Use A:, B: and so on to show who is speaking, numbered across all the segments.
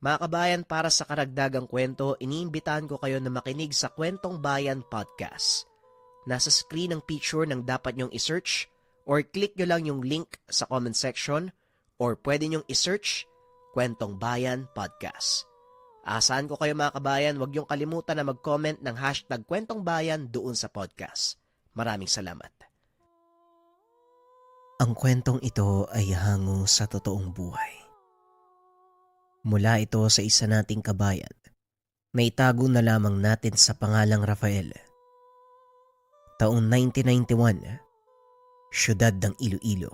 A: Mga kabayan, para sa karagdagang kwento, iniimbitahan ko kayo na makinig sa Kwentong Bayan Podcast. Nasa screen ang picture ng dapat nyong isearch or click nyo lang yung link sa comment section or pwede nyong isearch Kwentong Bayan Podcast. Asahan ko kayo mga kabayan, huwag nyong kalimutan na mag-comment ng hashtag Kwentong Bayan doon sa podcast. Maraming salamat. Ang kwentong ito ay hango sa totoong buhay. Mula ito sa isa nating kabayan na itago na lamang natin sa pangalang Rafael. Taong 1991, siyudad ng Iloilo.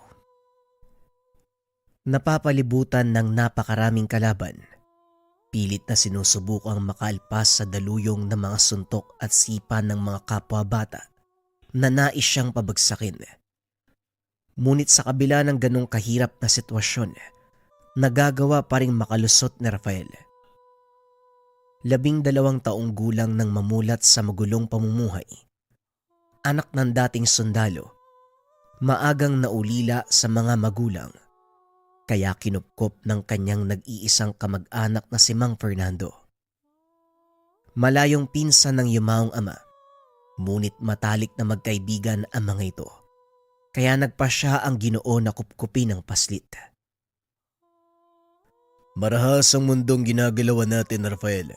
A: Napapalibutan ng napakaraming kalaban, pilit na sinusubukang makaalpas sa daluyong ng mga suntok at sipa ng mga kapwa-bata na nais siyang pabagsakin. Ngunit sa kabila ng ganong kahirap na sitwasyon, nagagawa pa ring makalusot ni Rafael. 12 taong gulang nang mamulat sa magulong pamumuhay. Anak ng dating sundalo, maagang naulila sa mga magulang, kaya kinupkop ng kanyang nag-iisang kamag-anak na si Mang Fernando. Malayong pinsan ng yumaong ama, ngunit matalik na magkaibigan ang mga ito, kaya nagpa siya ang Ginoo na kupkupin ng paslit.
B: Marahas ang mundong ginagalawan natin, Rafael.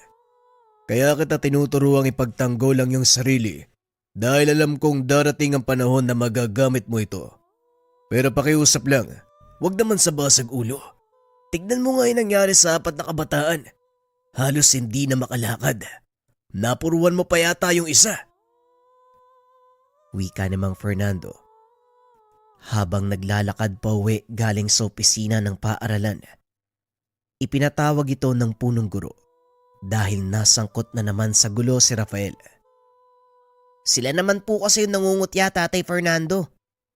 B: Kaya kita tinuturuang ipagtanggol ang iyong sarili dahil alam kong darating ang panahon na magagamit mo ito. Pero pakiusap lang, huwag naman sa basag ulo. Tignan mo nga yung nangyari sa 4 na kabataan. Halos hindi na makalakad. Napuruan mo pa yata yung isa.
A: Wika ni Mang Fernando. Habang naglalakad pa uwi galing sa opisina ng paaralan, ipinatawag ito ng punong guro dahil nasangkot na naman sa gulo si Rafael. Sila naman po kasi yung nangungutya, Tatay Fernando.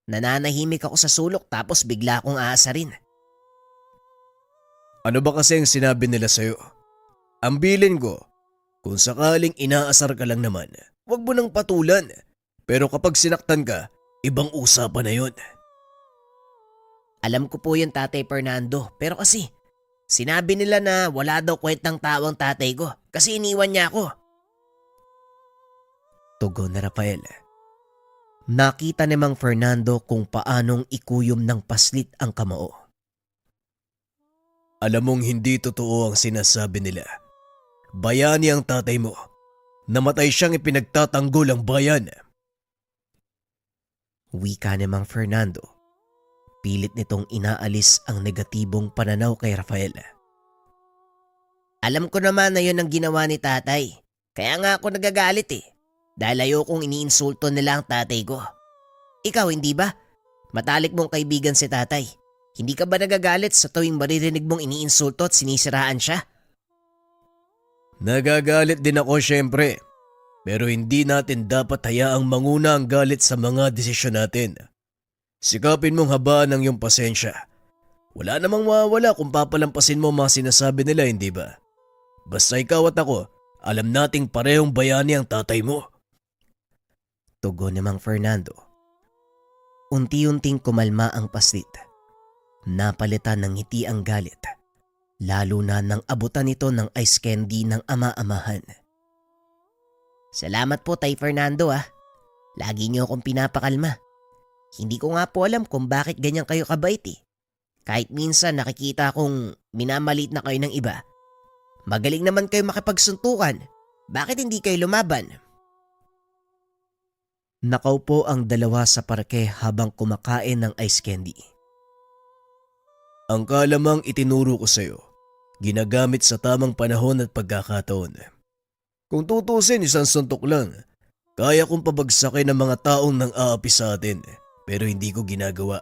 A: Nananahimik ako sa sulok tapos bigla akong aasarin.
B: Ano ba kasi ang sinabi nila sa'yo? Ang bilin ko, kung sakaling inaasar ka lang naman, huwag mo nang patulan. Pero kapag sinaktan ka, ibang usapan na yun.
A: Alam ko po yun, Tatay Fernando, pero kasi sinabi nila na wala daw kwentang tawang tatay ko kasi iniwan niya ako. Tugon ni Rafael. Nakita ni Mang Fernando kung paanong ikuyom ng paslit ang kamao.
B: Alam mong hindi totoo ang sinasabi nila. Bayani ang tatay mo. Namatay siyang ipinagtatanggol ang bayan.
A: Wika ni Mang Fernando. Pilit nitong inaalis ang negatibong pananaw kay Rafael. Alam ko naman na yun ang ginawa ni tatay. Kaya nga ako nagagalit dahil ayokong iniinsulto nila ang tatay ko. Ikaw hindi ba? Matalik mong kaibigan si tatay. Hindi ka ba nagagalit sa tuwing maririnig mong iniinsulto at sinisiraan siya?
B: Nagagalit din ako syempre. Pero hindi natin dapat hayaang manguna ang galit sa mga desisyon natin. Sikapin mong habaan ang iyong pasensya. Wala namang mawawala kung papalampasin mo mga sinasabi nila, hindi ba? Basta ikaw at ako, alam nating parehong bayani ang tatay mo.
A: Tugon ni Mang Fernando. Unti-unting kumalma ang paslit. Napalitan ng ngiti ang galit. Lalo na nang abutan ito ng ice candy ng ama-amahan. Salamat po, Tay Fernando . Lagi niyo akong pinapakalma. Hindi ko nga po alam kung bakit ganyan kayo kabait . Kahit minsan nakikita kong minamalit na kayo ng iba. Magaling naman kayo makipagsuntukan. Bakit hindi kayo lumaban? Nakaupo ang dalawa sa parke habang kumakain ng ice candy.
B: Ang kalamang itinuro ko sa iyo, ginagamit sa tamang panahon at pagkakataon. Kung tutusin, isang suntok lang. Kaya kong pabagsakin ng mga taong nang aapi sa atin, pero hindi ko ginagawa.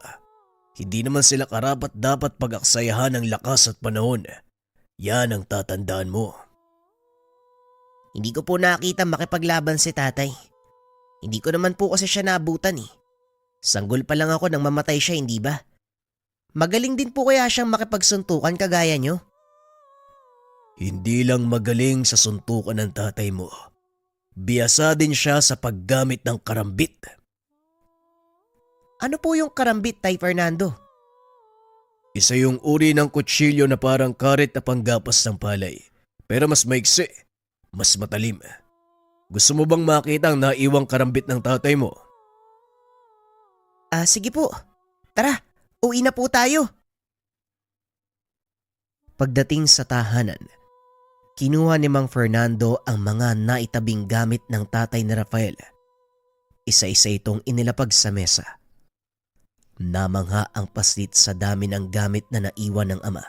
B: Hindi naman sila karapat dapat pag-aksayahan ng lakas at panahon. Yan ang tatandaan mo.
A: Hindi ko po nakita makipaglaban si tatay. Hindi ko naman po kasi siya naabutan . Sanggol pa lang ako nang mamatay siya, hindi ba? Magaling din po kaya siyang makipagsuntukan kagaya nyo?
B: Hindi lang magaling sa suntukan ng tatay mo. Biyasa din siya sa paggamit ng karambit.
A: Ano po yung karambit, Tay Fernando?
B: Isa yung uri ng kutsilyo na parang karet na panggapas ng palay. Pero mas maiksi, mas matalim. Gusto mo bang makita ang naiwang karambit ng tatay mo?
A: Sige po. Tara, uwi na po tayo. Pagdating sa tahanan, kinuha ni Mang Fernando ang mga naitabing gamit ng tatay ni Rafael. Isa-isa itong inilapag sa mesa. Namangha ang paslit sa dami ng gamit na naiwan ng ama.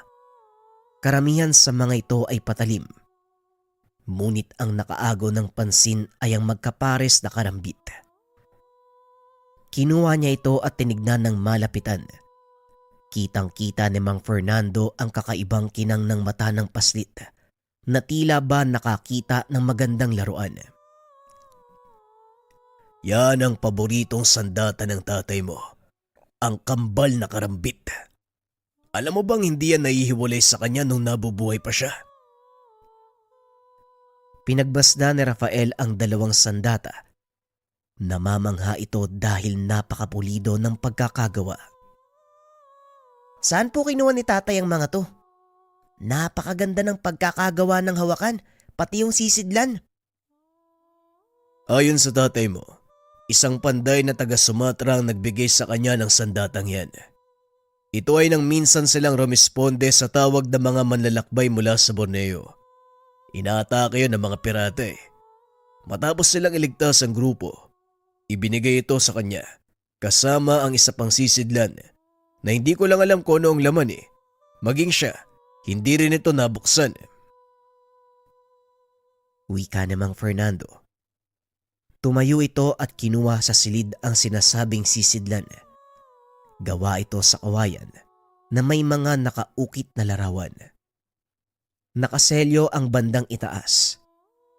A: Karamihan sa mga ito ay patalim. Ngunit ang nakaagaw ng pansin ay ang magkapares na karambit. Kinuha niya ito at tinignan ng malapitan. Kitang-kita ni Mang Fernando ang kakaibang kinang ng mata ng paslit na tila ba nakakita ng magandang laruan.
B: Yan ang paboritong sandata ng tatay mo. Ang kambal na karambit. Alam mo bang hindi yan nahihiwalay sa kanya nung nabubuhay pa siya?
A: Pinagbasda ni Rafael ang dalawang sandata. Namamangha ito dahil napakapulido ng pagkakagawa. Saan po kinuha ni tatay ang mga to? Napakaganda ng pagkakagawa ng hawakan, pati yung sisidlan.
B: Ayon sa tatay mo, isang panday na taga Sumatra ang nagbigay sa kanya ng sandatang yan. Ito ay nang minsan silang rumisponde sa tawag ng mga manlalakbay mula sa Borneo. Inaatake yun ng mga pirata eh. Matapos silang iligtas ang grupo, ibinigay ito sa kanya kasama ang isa pang sisidlan na hindi ko lang alam kung ano ang laman eh. Maging siya, hindi rin ito nabuksan.
A: Wika ni Mang Fernando. Tumayo ito at kinuha sa silid ang sinasabing sisidlan. Gawa ito sa kawayan na may mga nakaukit na larawan. Nakaselyo ang bandang itaas,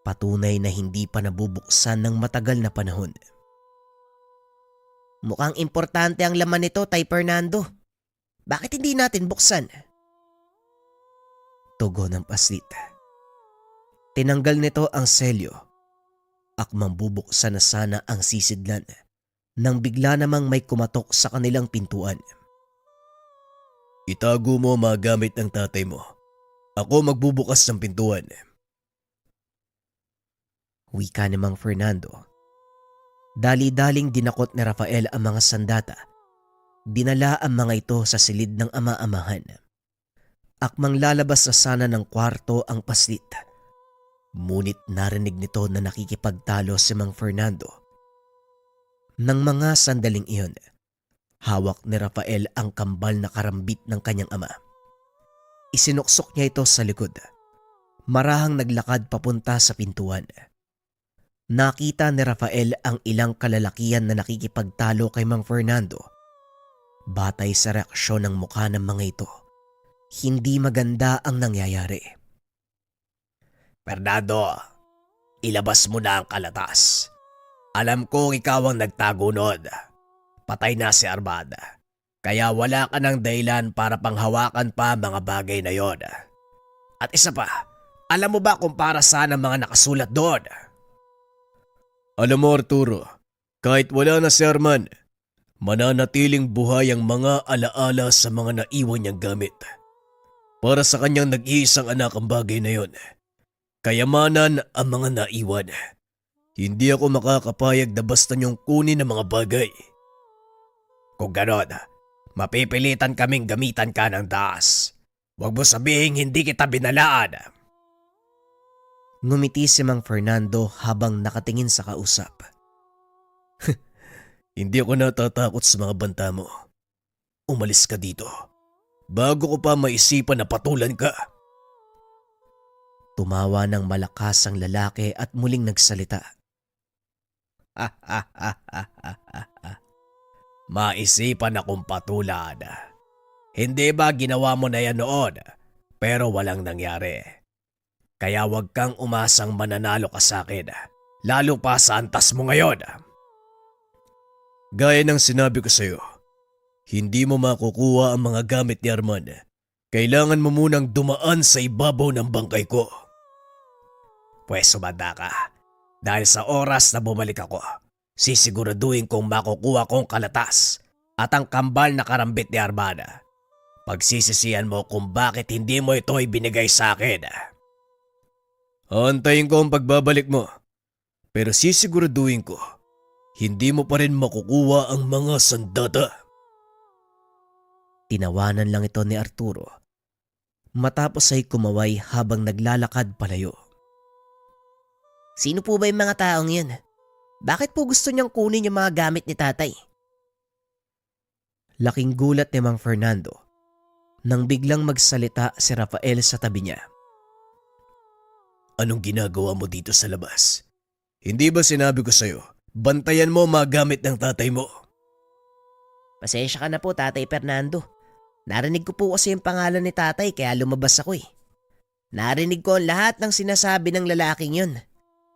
A: patunay na hindi pa nabubuksan ng matagal na panahon. Mukhang importante ang laman nito, Tay Fernando. Bakit hindi natin buksan? Tugon ng paslit. Tinanggal nito ang selyo. Akmang bubuksan na sana ang sisidlan nang bigla namang may kumatok sa kanilang pintuan.
B: Itago mo ang mga gamit ng tatay mo. Ako magbubukas ng pintuan.
A: Wika ni Mang Fernando. Dali-daling dinakot ni Rafael ang mga sandata. Dinala ang mga ito sa silid ng ama-amahan. Akmang lalabas na sana ng kwarto ang paslit. Ngunit narinig nito na nakikipagtalo si Mang Fernando. Nang mga sandaling iyon, hawak ni Rafael ang kambal na karambit ng kanyang ama. Isinuksok niya ito sa likod. Marahang naglakad papunta sa pintuan. Nakita ni Rafael ang ilang kalalakihan na nakikipagtalo kay Mang Fernando. Batay sa reaksyon ng mukha ng mga ito, hindi maganda ang nangyayari.
B: Fernando, ilabas mo na ang kalatas. Alam kong ikaw ang nagtago noon. Patay na si Armada. Kaya wala ka ng dahilan para panghawakan pa mga bagay na yon. At isa pa, alam mo ba kung para saan ang mga nakasulat doon? Alam mo Arturo, kahit wala na si Arman, mananatiling buhay ang mga alaala sa mga naiwan niyang gamit. Para sa kanyang nag-iisang anak ang bagay na yon. Kayamanan ang mga naiwan. Hindi ako makakapayag na basta niyong kunin ang mga bagay. Kung ganon, mapipilitan kaming gamitan ka ng daas. Huwag mo sabihin hindi kita binalaan.
A: Ngumiti si Mang Fernando habang nakatingin sa kausap.
B: Hindi ako natatakot sa mga banta mo. Umalis ka dito. Bago ko pa maisipan na patulan ka.
A: Tumawa ng malakas ang lalaki at muling nagsalita.
B: Maisipan akong patulan. Hindi ba ginawa mo na yan noon? Pero walang nangyari. Kaya wag kang umasang mananalo ka sa akin. Lalo pa sa antas mo ngayon. Gaya ng sinabi ko sa'yo, hindi mo makukuha ang mga gamit ni Arman. Kailangan mo munang dumaan sa ibabaw ng bangkay ko. Pwes sumanda ka. Dahil sa oras na bumalik ako, sisiguraduhin kong makukuha kong kalatas at ang kambal na karambit ni Armada. Pagsisisihan mo kung bakit hindi mo ito ibinigay sa akin. Antayin ko ang pagbabalik mo. Pero sisiguraduhin ko, hindi mo pa rin makukuha ang mga sandata.
A: Tinawanan lang ito ni Arturo matapos ay kumaway habang naglalakad palayo. Sino po ba yung mga taong yun? Bakit po gusto niyang kunin yung mga gamit ni tatay? Laking gulat ni Mang Fernando nang biglang magsalita si Rafael sa tabi niya.
B: Anong ginagawa mo dito sa labas? Hindi ba sinabi ko sa'yo, bantayan mo mga gamit ng tatay mo?
A: Pasensya ka na po, Tatay Fernando. Narinig ko po kasi yung pangalan ni tatay kaya lumabas ako eh. Narinig ko ang lahat ng sinasabi ng lalaking yun.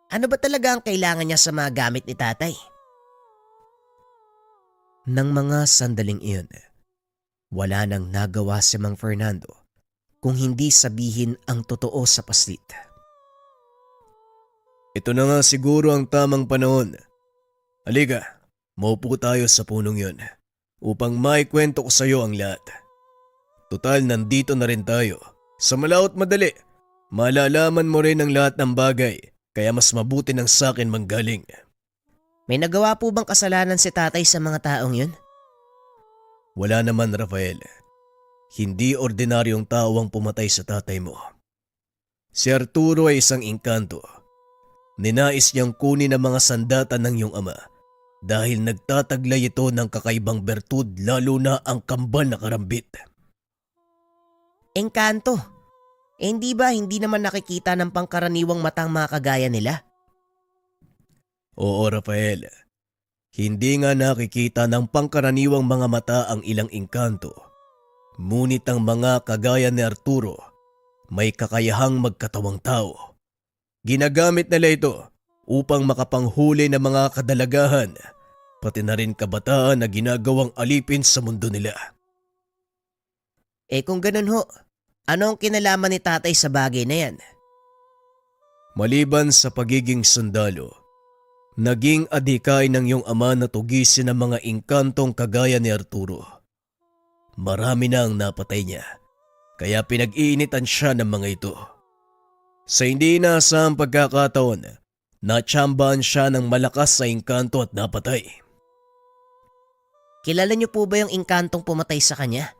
A: Ano ba talaga ang kailangan niya sa mga gamit ni tatay? Nang mga sandaling iyon, wala nang nagawa si Mang Fernando kung hindi sabihin ang totoo sa paslit.
B: Ito na nga siguro ang tamang panahon. Halika, maupo tayo sa punong yun upang maikwento ko sa iyo ang lahat. Tutal, nandito na rin tayo. Sa malaot madali, malalaman mo rin ang lahat ng bagay kaya mas mabuti ng sakin manggaling.
A: May nagawa po bang kasalanan si tatay sa mga taong yun?
B: Wala naman, Rafael. Hindi ordinaryong tao ang pumatay sa tatay mo. Si Arturo ay isang engkanto. Ninais niyang kunin ang mga sandata ng iyong ama dahil nagtataglay ito ng kakaibang bertud lalo na ang kambal na karambit.
A: Engkanto. Hindi ba hindi naman nakikita ng pangkaraniwang matang mga kagaya nila?
B: Oo, Rafael. Hindi nga nakikita ng pangkaraniwang mga mata ang ilang engkanto. Ngunit ang mga kagaya ni Arturo may kakayahang magkatawang tao. Ginagamit nila ito upang makapanghuli ng mga kadalagahan, pati na rin kabataan na ginagawang alipin sa mundo nila.
A: Kung ganun ho, ano ang kinalaman ni tatay sa bagay na yan?
B: Maliban sa pagiging sundalo, naging adhikay ng iyong ama na tugisin ang mga engkantong kagaya ni Arturo. Marami na ang napatay niya, kaya pinag-iinitan siya ng mga ito. Sa hindi inaasahang pagkakataon, natsambahan siya ng malakas sa engkanto at napatay.
A: Kilala niyo po ba yung engkantong pumatay sa kanya?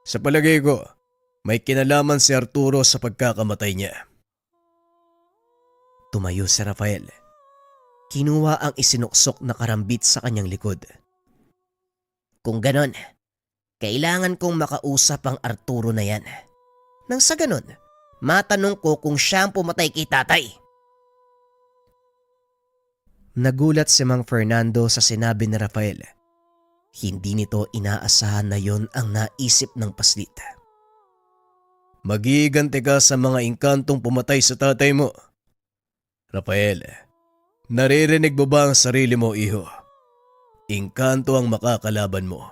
B: Sa palagay ko, may kinalaman si Arturo sa pagkakamatay niya.
A: Tumayo si Rafael. Kinuha ang isinuksok na karambit sa kanyang likod. Kung ganon, kailangan kong makausap ang Arturo na yan. Nang sa ganon, matanong ko kung siya ang pumatay kay tatay. Nagulat si Mang Fernando sa sinabi ni Rafael. Hindi nito inaasahan na yon ang naisip ng paslit.
B: Magiganti ka sa mga engkantong pumatay sa tatay mo. Rafael, naririnig mo ba ang sarili mo, iho? Engkanto ang makakalaban mo.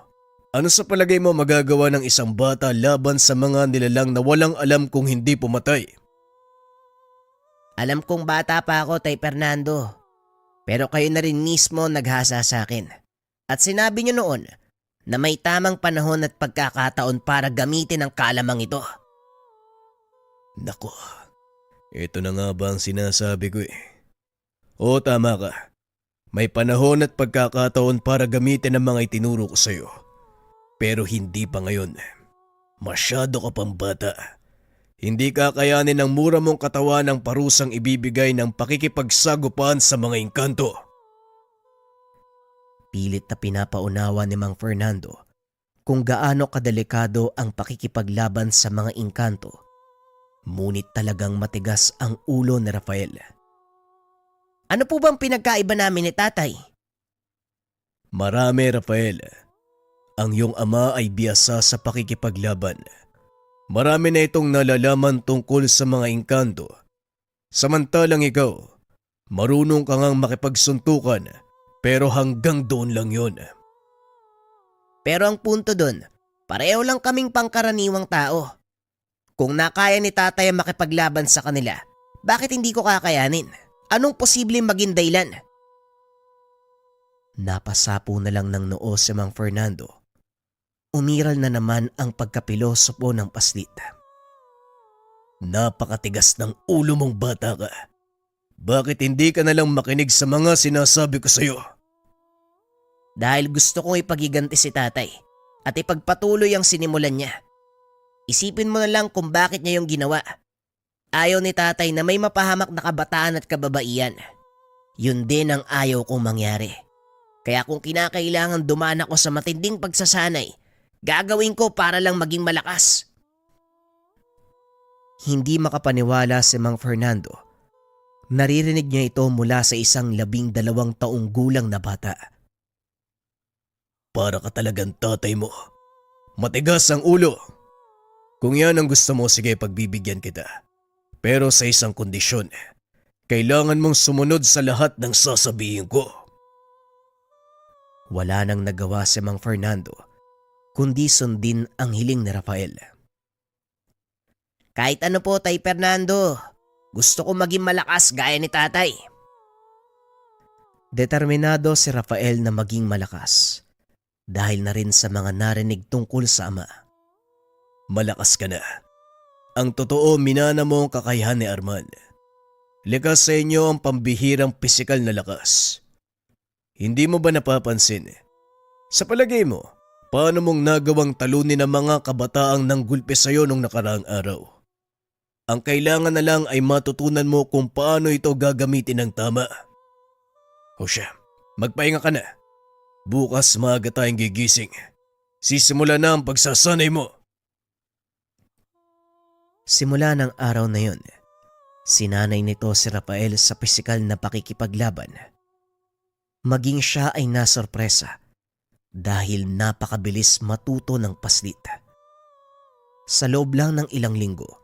B: Ano sa palagay mo magagawa ng isang bata laban sa mga nilalang na walang alam kung hindi pumatay?
A: Alam kong bata pa ako, Tay Fernando. Pero kayo na rin mismo naghasa sa akin. At sinabi niyo noon na may tamang panahon at pagkakataon para gamitin ang kalamang ito.
B: Nako, ito na nga ba ang sinasabi ko eh. Oo, tama ka. May panahon at pagkakataon para gamitin ang mga itinuro ko sa'yo. Pero hindi pa ngayon. Masyado ka pang bata. Hindi kakayanin ng mura mong katawan ang parusang ibibigay ng pakikipagsagupan sa mga engkanto.
A: Pilit na pinapaunawa ni Mang Fernando kung gaano kadelikado ang pakikipaglaban sa mga engkanto. Ngunit talagang matigas ang ulo ni Rafael. Ano po bang pinagkaiba namin ni tatay?
B: Marami, Rafael. Ang iyong ama ay biyasa sa pakikipaglaban. Marami na itong nalalaman tungkol sa mga engkanto. Samantalang ikaw, marunong ka ngang makipagsuntukan pero hanggang doon lang yon.
A: Pero ang punto doon, pareho lang kaming pangkaraniwang tao. Kung nakaya ni tatay ang makipaglaban sa kanila, bakit hindi ko kakayanin? Anong posibleng maging dahilan? Napasapo na lang ng noo si Mang Fernando. umiral na naman ang pagkapilosopo ng paslit.
B: Napakatigas ng ulo mong bata ka. Bakit hindi ka nalang makinig sa mga sinasabi ko sa'yo?
A: Dahil gusto kong ipagiganti si tatay at ipagpatuloy ang sinimulan niya. Isipin mo na lang kung bakit niya yung ginawa. Ayaw ni tatay na may mapahamak na kabataan at kababaihan. Yun din ang ayaw kong mangyari. Kaya kung kinakailangan dumaan ako sa matinding pagsasanay, gagawin ko para lang maging malakas. Hindi makapaniwala si Mang Fernando. Naririnig niya ito mula sa isang 12 taong gulang na bata.
B: Para ka talagang tatay mo. Matigas ang ulo. Kung yan ang gusto mo, sige, pagbibigyan kita. Pero sa isang kondisyon, kailangan mong sumunod sa lahat ng sasabihin ko.
A: Wala nang nagawa si Mang Fernando, kundi sundin ang hiling ni Rafael. Kahit ano po, Tay Fernando. Gusto ko maging malakas gaya ni tatay. Determinado si Rafael na maging malakas dahil na rin sa mga narinig tungkol sa ama.
B: Malakas ka na. Ang totoo, minana mo ang kakayahan ni Arman. Likas sa inyo ang pambihirang pisikal na lakas. Hindi mo ba napapansin? Sa palagay mo, paano mong nagawang talunin ang mga kabataang nanggulpe sa'yo nung nakaraang araw? Ang kailangan na lang ay matutunan mo kung paano ito gagamitin ng tama. O siya, magpahinga ka na. Bukas maaga tayong gigising. Sisimula na ang pagsasanay mo.
A: Simula ng araw na yun, sinanay nito si Rafael sa pisikal na pakikipaglaban. Maging siya ay nasorpresa dahil napakabilis matuto ng paslit. Sa loob lang ng ilang linggo,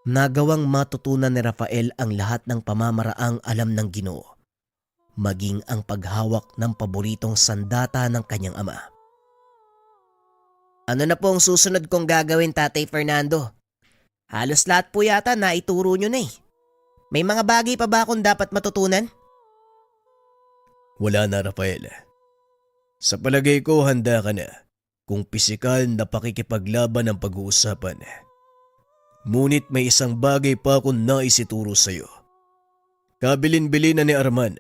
A: nagawang matutunan ni Rafael ang lahat ng pamamaraang alam ng Ginoo, maging ang paghawak ng paboritong sandata ng kanyang ama. Ano na po ang susunod kong gagawin, Tatay Fernando? Halos lahat po yata na ituro nyo na eh. May mga bagay pa ba akong dapat matutunan?
B: Wala na, Rafael. Sa palagay ko, handa ka na kung pisikal na pakikipaglaban ang pag-uusapan. Ngunit may isang bagay pa akong naisituro sa'yo. Kabilin-bilin na ni Arman.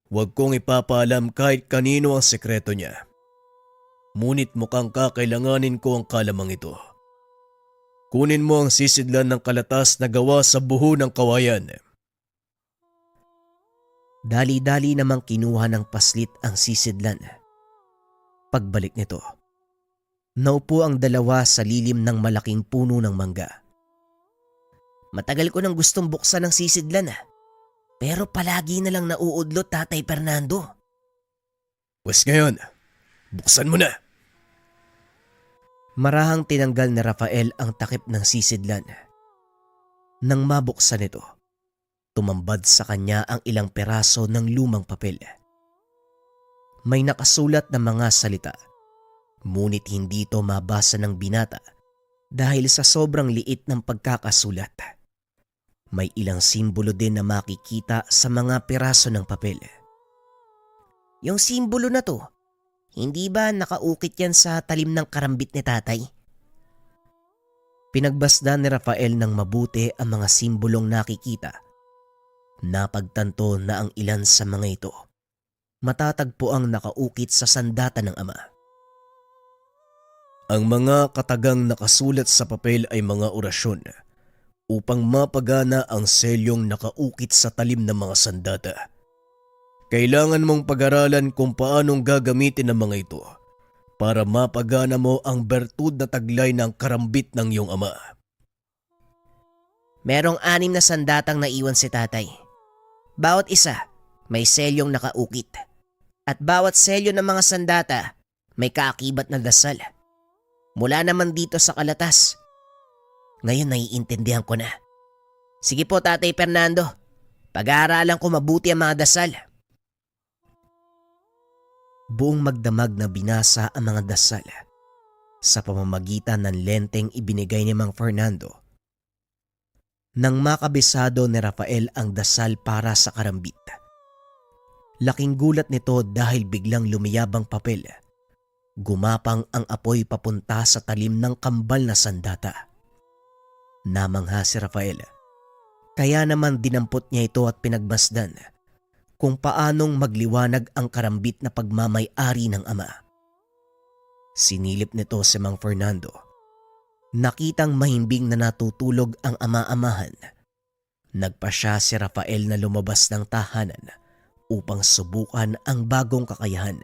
B: Huwag kong ipapaalam kahit kanino ang sekreto niya. Ngunit mukhang kakailanganin ko ang kalamang ito. Kunin mo ang sisidlan ng kalatas na gawa sa buho ng kawayan.
A: Dali-dali namang kinuha ng paslit ang sisidlan. Pagbalik nito, naupo ang dalawa sa lilim ng malaking puno ng mangga. Matagal ko nang gustong buksan ang sisidlan pero palagi na lang nauudlot, Tatay Fernando.
B: Pues ngayon, buksan mo na.
A: Marahang tinanggal ni Rafael ang takip ng sisidlan. Nang mabuksan ito, tumambad sa kanya ang ilang peraso ng lumang papel. May nakasulat na mga salita, ngunit hindi ito mabasa ng binata dahil sa sobrang liit ng pagkakasulat. May ilang simbolo din na makikita sa mga peraso ng papel. Yung simbolo na to, hindi ba nakaukit yan sa talim ng karambit ni tatay? Pinagbasdan ni Rafael ng mabuti ang mga simbolong nakikita. Napagtanto na ang ilan sa mga ito matatagpo ang nakaukit sa sandata ng ama.
B: Ang mga katagang nakasulat sa papel ay mga orasyon upang mapagana ang selyong nakaukit sa talim ng mga sandata. Kailangan mong pag-aralan kung paanong gagamitin ang mga ito para mapagana mo ang bertud na taglay ng karambit ng iyong ama.
A: Merong 6 na sandatang naiwan si tatay. Bawat isa may selyong nakaukit. At bawat selyo ng mga sandata may kaakibat na dasal. Mula naman dito sa kalatas. Ngayon naiintindihan ko na. Sige po, Tatay Fernando. Pag-aaralan ko mabuti ang mga dasal. Buong magdamag na binasa ang mga dasal sa pamamagitan ng lenteng ibinigay ni Mang Fernando. Nang makabisado ni Rafael ang dasal para sa karambit, laking gulat nito dahil biglang lumiyabang papel Gumapang ang apoy papunta sa talim ng kambal na sandata. Namangha si Rafael. Kaya naman dinampot niya ito at pinagmasdan kung paanong magliwanag ang karambit na pagmamay-ari ng ama. Sinilip nito si Mang Fernando. Nakitang mahimbing na natutulog ang ama-amahan. Nagpasya si Rafael na lumabas ng tahanan upang subukan ang bagong kakayahan.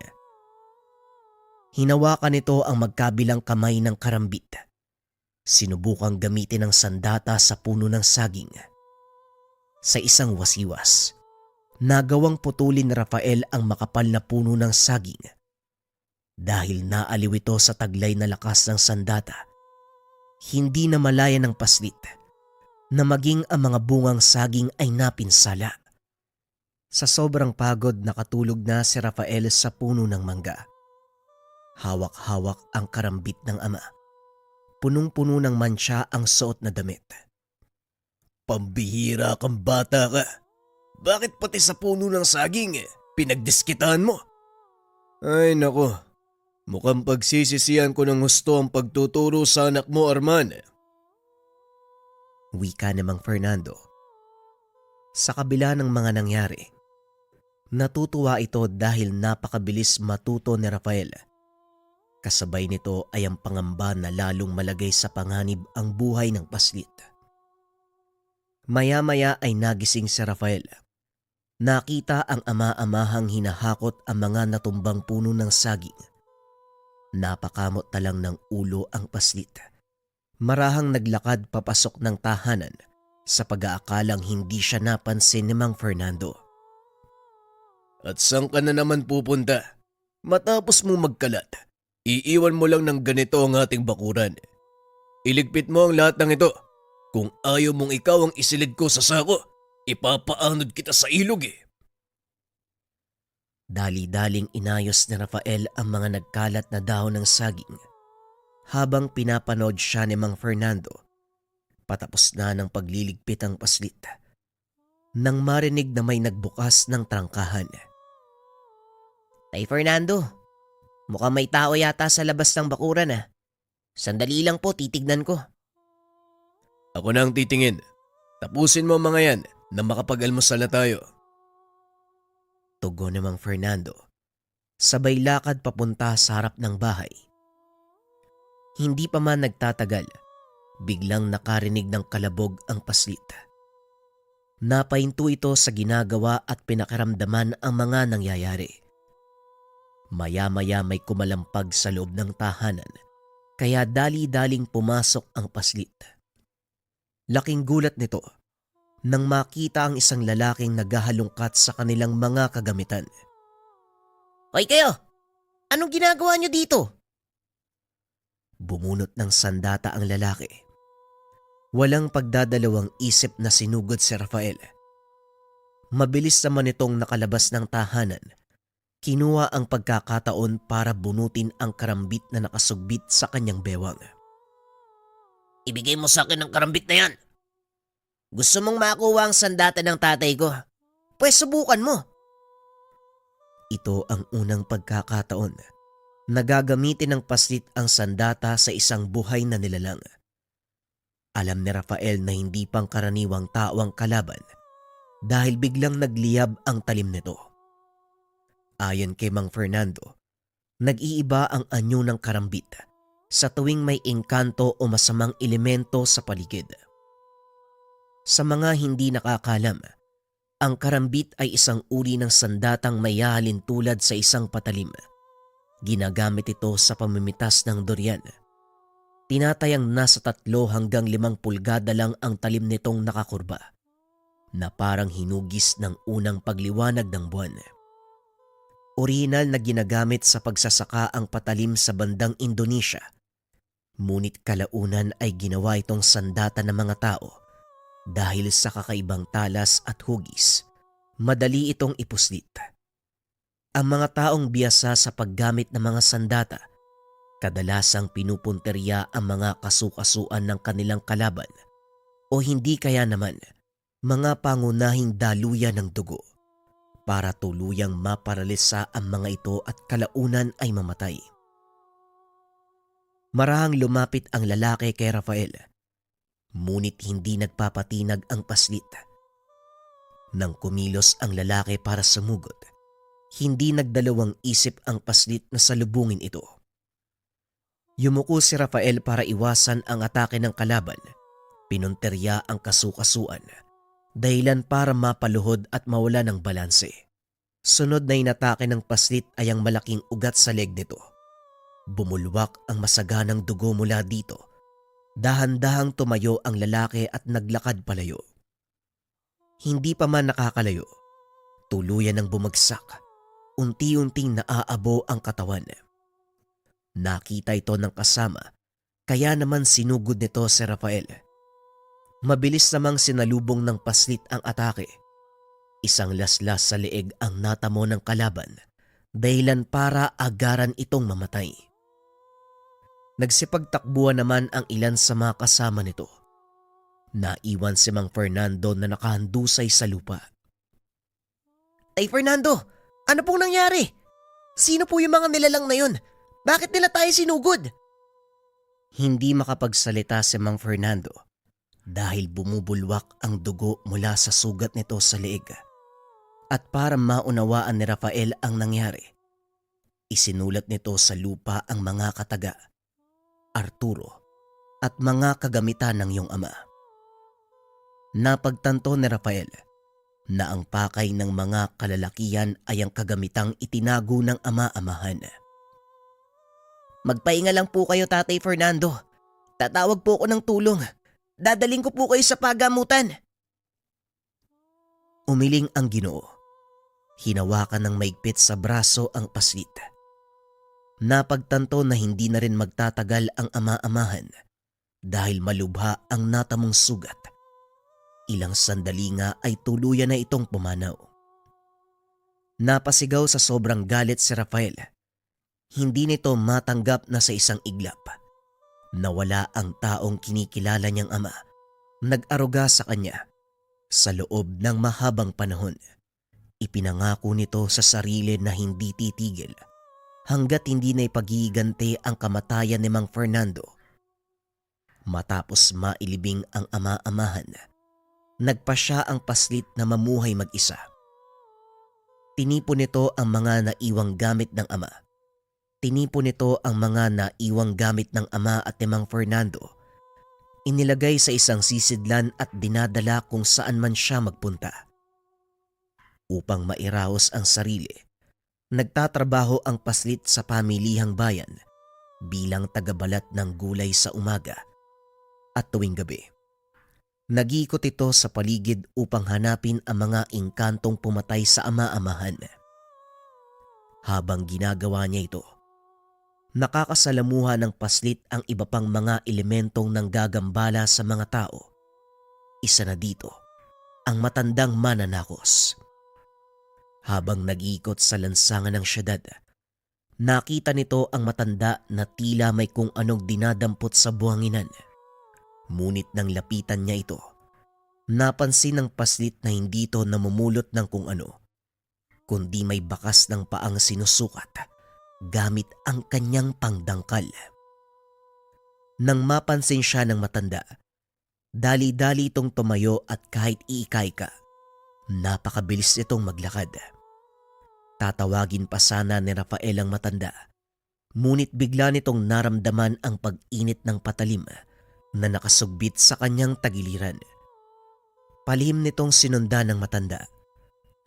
A: Hinawakan nito ang magkabilang kamay ng karambit. Sinubukang gamitin ang sandata sa puno ng saging. Sa isang wasiwas, nagawang putulin ni Rafael ang makapal na puno ng saging. Dahil naaliw ito sa taglay na lakas ng sandata, hindi na malaya ng paslit na maging ang mga bungang saging ay napinsala. Sa sobrang pagod nakatulog na si Rafael sa puno ng mangga. Hawak-hawak ang karambit ng ama. Punong-puno ng mantsa ang suot na damit.
B: Pambihira kang bata ka. Bakit pati sa puno ng saging pinagdiskitan mo? Ay nako, mukhang pagsisisihan ko ng husto ang pagtuturo sa anak mo, Arman.
A: Wika ni Mang Fernando. Sa kabila ng mga nangyari, natutuwa ito dahil napakabilis matuto ni Rafael. Kasabay nito ay ang pangamba na lalong malagay sa panganib ang buhay ng paslit. Maya-maya ay nagising si Rafael. Nakita ang ama-amahang hinahakot ang mga natumbang puno ng saging. Napakamot na lang ng ulo ang paslit. Marahang naglakad papasok ng tahanan sa pag-aakalang hindi siya napansin ni Mang Fernando.
B: At saan ka na naman pupunta? Matapos mo magkalat, iiwan mo lang ng ganito ang ating bakuran. Iligpit mo ang lahat ng ito. Kung ayaw mong ikaw ang isilid ko sa sako, ipapaanod kita sa ilog .
A: Dali-daling inayos ni Rafael ang mga nagkalat na dahon ng saging habang pinapanood siya ni Mang Fernando. Patapos na ng pagliligpit ang paslit nang marinig na may nagbukas ng trangkahan. Tay Fernando, mukhang may tao yata sa labas ng bakuran . Sandali lang po, titignan ko.
B: Ako na ang titingin. Tapusin mo mga yan na makapag-almusal na tayo.
A: Tugon ni Mang Fernando. Sabay lakad papunta sa harap ng bahay. Hindi pa man nagtatagal, biglang nakarinig ng kalabog ang paslit. Napahinto ito sa ginagawa at pinakaramdaman ang mga nangyayari. Maya-maya may kumalampag sa loob ng tahanan, kaya dali-daling pumasok ang paslit. Laking gulat nito nang makita ang isang lalaking naghahalungkat sa kanilang mga kagamitan. Hoy kayo! Anong ginagawa niyo dito? Bumunot ng sandata ang lalaki. Walang pagdadalawang isip na sinugod si Rafael. Mabilis naman itong nakalabas ng tahanan. Kinuha ang pagkakataon para bunutin ang karambit na nakasugbit sa kanyang bewang. Ibigay mo sa akin ang karambit na yan. Gusto mong makuha ang sandata ng tatay ko? Pues subukan mo. Ito ang unang pagkakataon na gagamitin ng paslit ang sandata sa isang buhay na nilalang. Alam ni Rafael na hindi pangkaraniwang tao ang kalaban dahil biglang nagliyab ang talim nito. Ayon kay Mang Fernando, nag-iiba ang anyo ng karambit sa tuwing may engkanto o masamang elemento sa paligid. Sa mga hindi nakakalam, ang karambit ay isang uri ng sandatang may hahalin tulad sa isang patalim. Ginagamit ito sa pamimitas ng durian. Tinatayang nasa 3 hanggang 5 pulgada lang ang talim nitong nakakurba, na parang hinugis ng unang pagliwanag ng buwan. Orihinal na ginagamit sa pagsasaka ang patalim sa bandang Indonesia. Ngunit kalaunan ay ginawa itong sandata ng mga tao dahil sa kakaibang talas at hugis. Madali itong ipuslit. Ang mga taong biyasa sa paggamit ng mga sandata, kadalasang pinupunteriya ang mga kasukasuan ng kanilang kalaban o hindi kaya naman mga pangunahing daluyan ng dugo para tuluyang maparalisa ang mga ito at kalaunan ay mamatay. Marahang lumapit ang lalaki kay Rafael, ngunit hindi nagpapatinag ang paslit. Nang kumilos ang lalaki para sumugod, hindi nagdalawang isip ang paslit na salubungin ito. Yumuko si Rafael para iwasan ang atake ng kalaban. Pinunterya ang kasukasuan, dahilan para mapaluhod at mawala ng balanse. Sunod na inatake ng paslit ay ang malaking ugat sa leg nito. Bumulwak ang masaganang dugo mula dito. Dahan-dahang tumayo ang lalaki at naglakad palayo. Hindi pa man nakakalayo, tuluyan ng bumagsak. Unti-unting naaabo ang katawan. Nakita ito ng kasama, kaya naman sinugod nito si Rafael. Mabilis namang sinalubong ng paslit ang atake. Isang laslas sa leeg ang natamo ng kalaban, dahilan para agaran itong mamatay. Nagsipagtakbuhan naman ang ilan sa mga kasama nito. Naiwan si Mang Fernando na nakahandusay sa lupa. "Ay Fernando, ano pong nangyari? Sino po yung mga nilalang na yun? Bakit nila tayo sinugod?" Hindi makapagsalita si Mang Fernando dahil bumubulwak ang dugo mula sa sugat nito sa leeg. At para maunawaan ni Rafael ang nangyari, isinulat nito sa lupa ang mga kataga, Arturo, at mga kagamitan ng iyong ama. Napagtanto ni Rafael na ang pakay ng mga kalalakihan ay ang kagamitang itinago ng ama-amahan. "Magpahinga lang po kayo, Tatay Fernando. Tatawag po ako ng tulong. Dadaling ko po kayo sa pagamutan." Umiling ang Ginoo. Hinawakan ng maigpit sa braso ang paslit. Napagtanto na hindi na rin magtatagal ang ama-amahan dahil malubha ang natamong sugat. Ilang sandali nga ay tuluyan na itong pumanaw. Napasigaw sa sobrang galit si Rafael. Hindi nito matanggap na sa isang iglap nawala ang taong kinikilala niyang ama. Nag-aruga sa kanya. Sa loob ng mahabang panahon, ipinangako nito sa sarili na hindi titigil hanggat hindi na ipagigante ang kamatayan ni Mang Fernando. Matapos mailibing ang ama-amahan, nagpasya ang paslit na mamuhay mag-isa. Tinipon nito ang mga naiwang gamit ng ama. Tinipon nito ang mga naiwang gamit ng ama at ni Mang Fernando. Inilagay sa isang sisidlan at dinadala kung saan man siya magpunta. Upang mairaos ang sarili, nagtatrabaho ang paslit sa pamilihang bayan bilang tagabalat ng gulay sa umaga at tuwing gabi. Nag-iikot ito sa paligid upang hanapin ang mga engkantong pumatay sa ama-amahan. Habang ginagawa niya ito, nakakasalamuha ng paslit ang iba pang mga elementong nanggagambala sa mga tao. Isa na dito, ang matandang mananakos. Habang nag-iikot sa lansangan ng syudad, nakita nito ang matanda na tila may kung anong dinadampot sa buhanginan. Ngunit nang lapitan niya ito, napansin ng paslit na hindi ito namumulot ng kung ano, kundi may bakas ng paang sinusukat gamit ang kanyang pangdangkal. Nang mapansin siya ng matanda, dali-dali itong tumayo at kahit iikay ka, napakabilis itong maglakad. Tatawagin pa sana ni Rafael ang matanda, ngunit bigla nitong naramdaman ang pag-init ng patalim na nakasugbit sa kanyang tagiliran. Palihim nitong sinundan ng matanda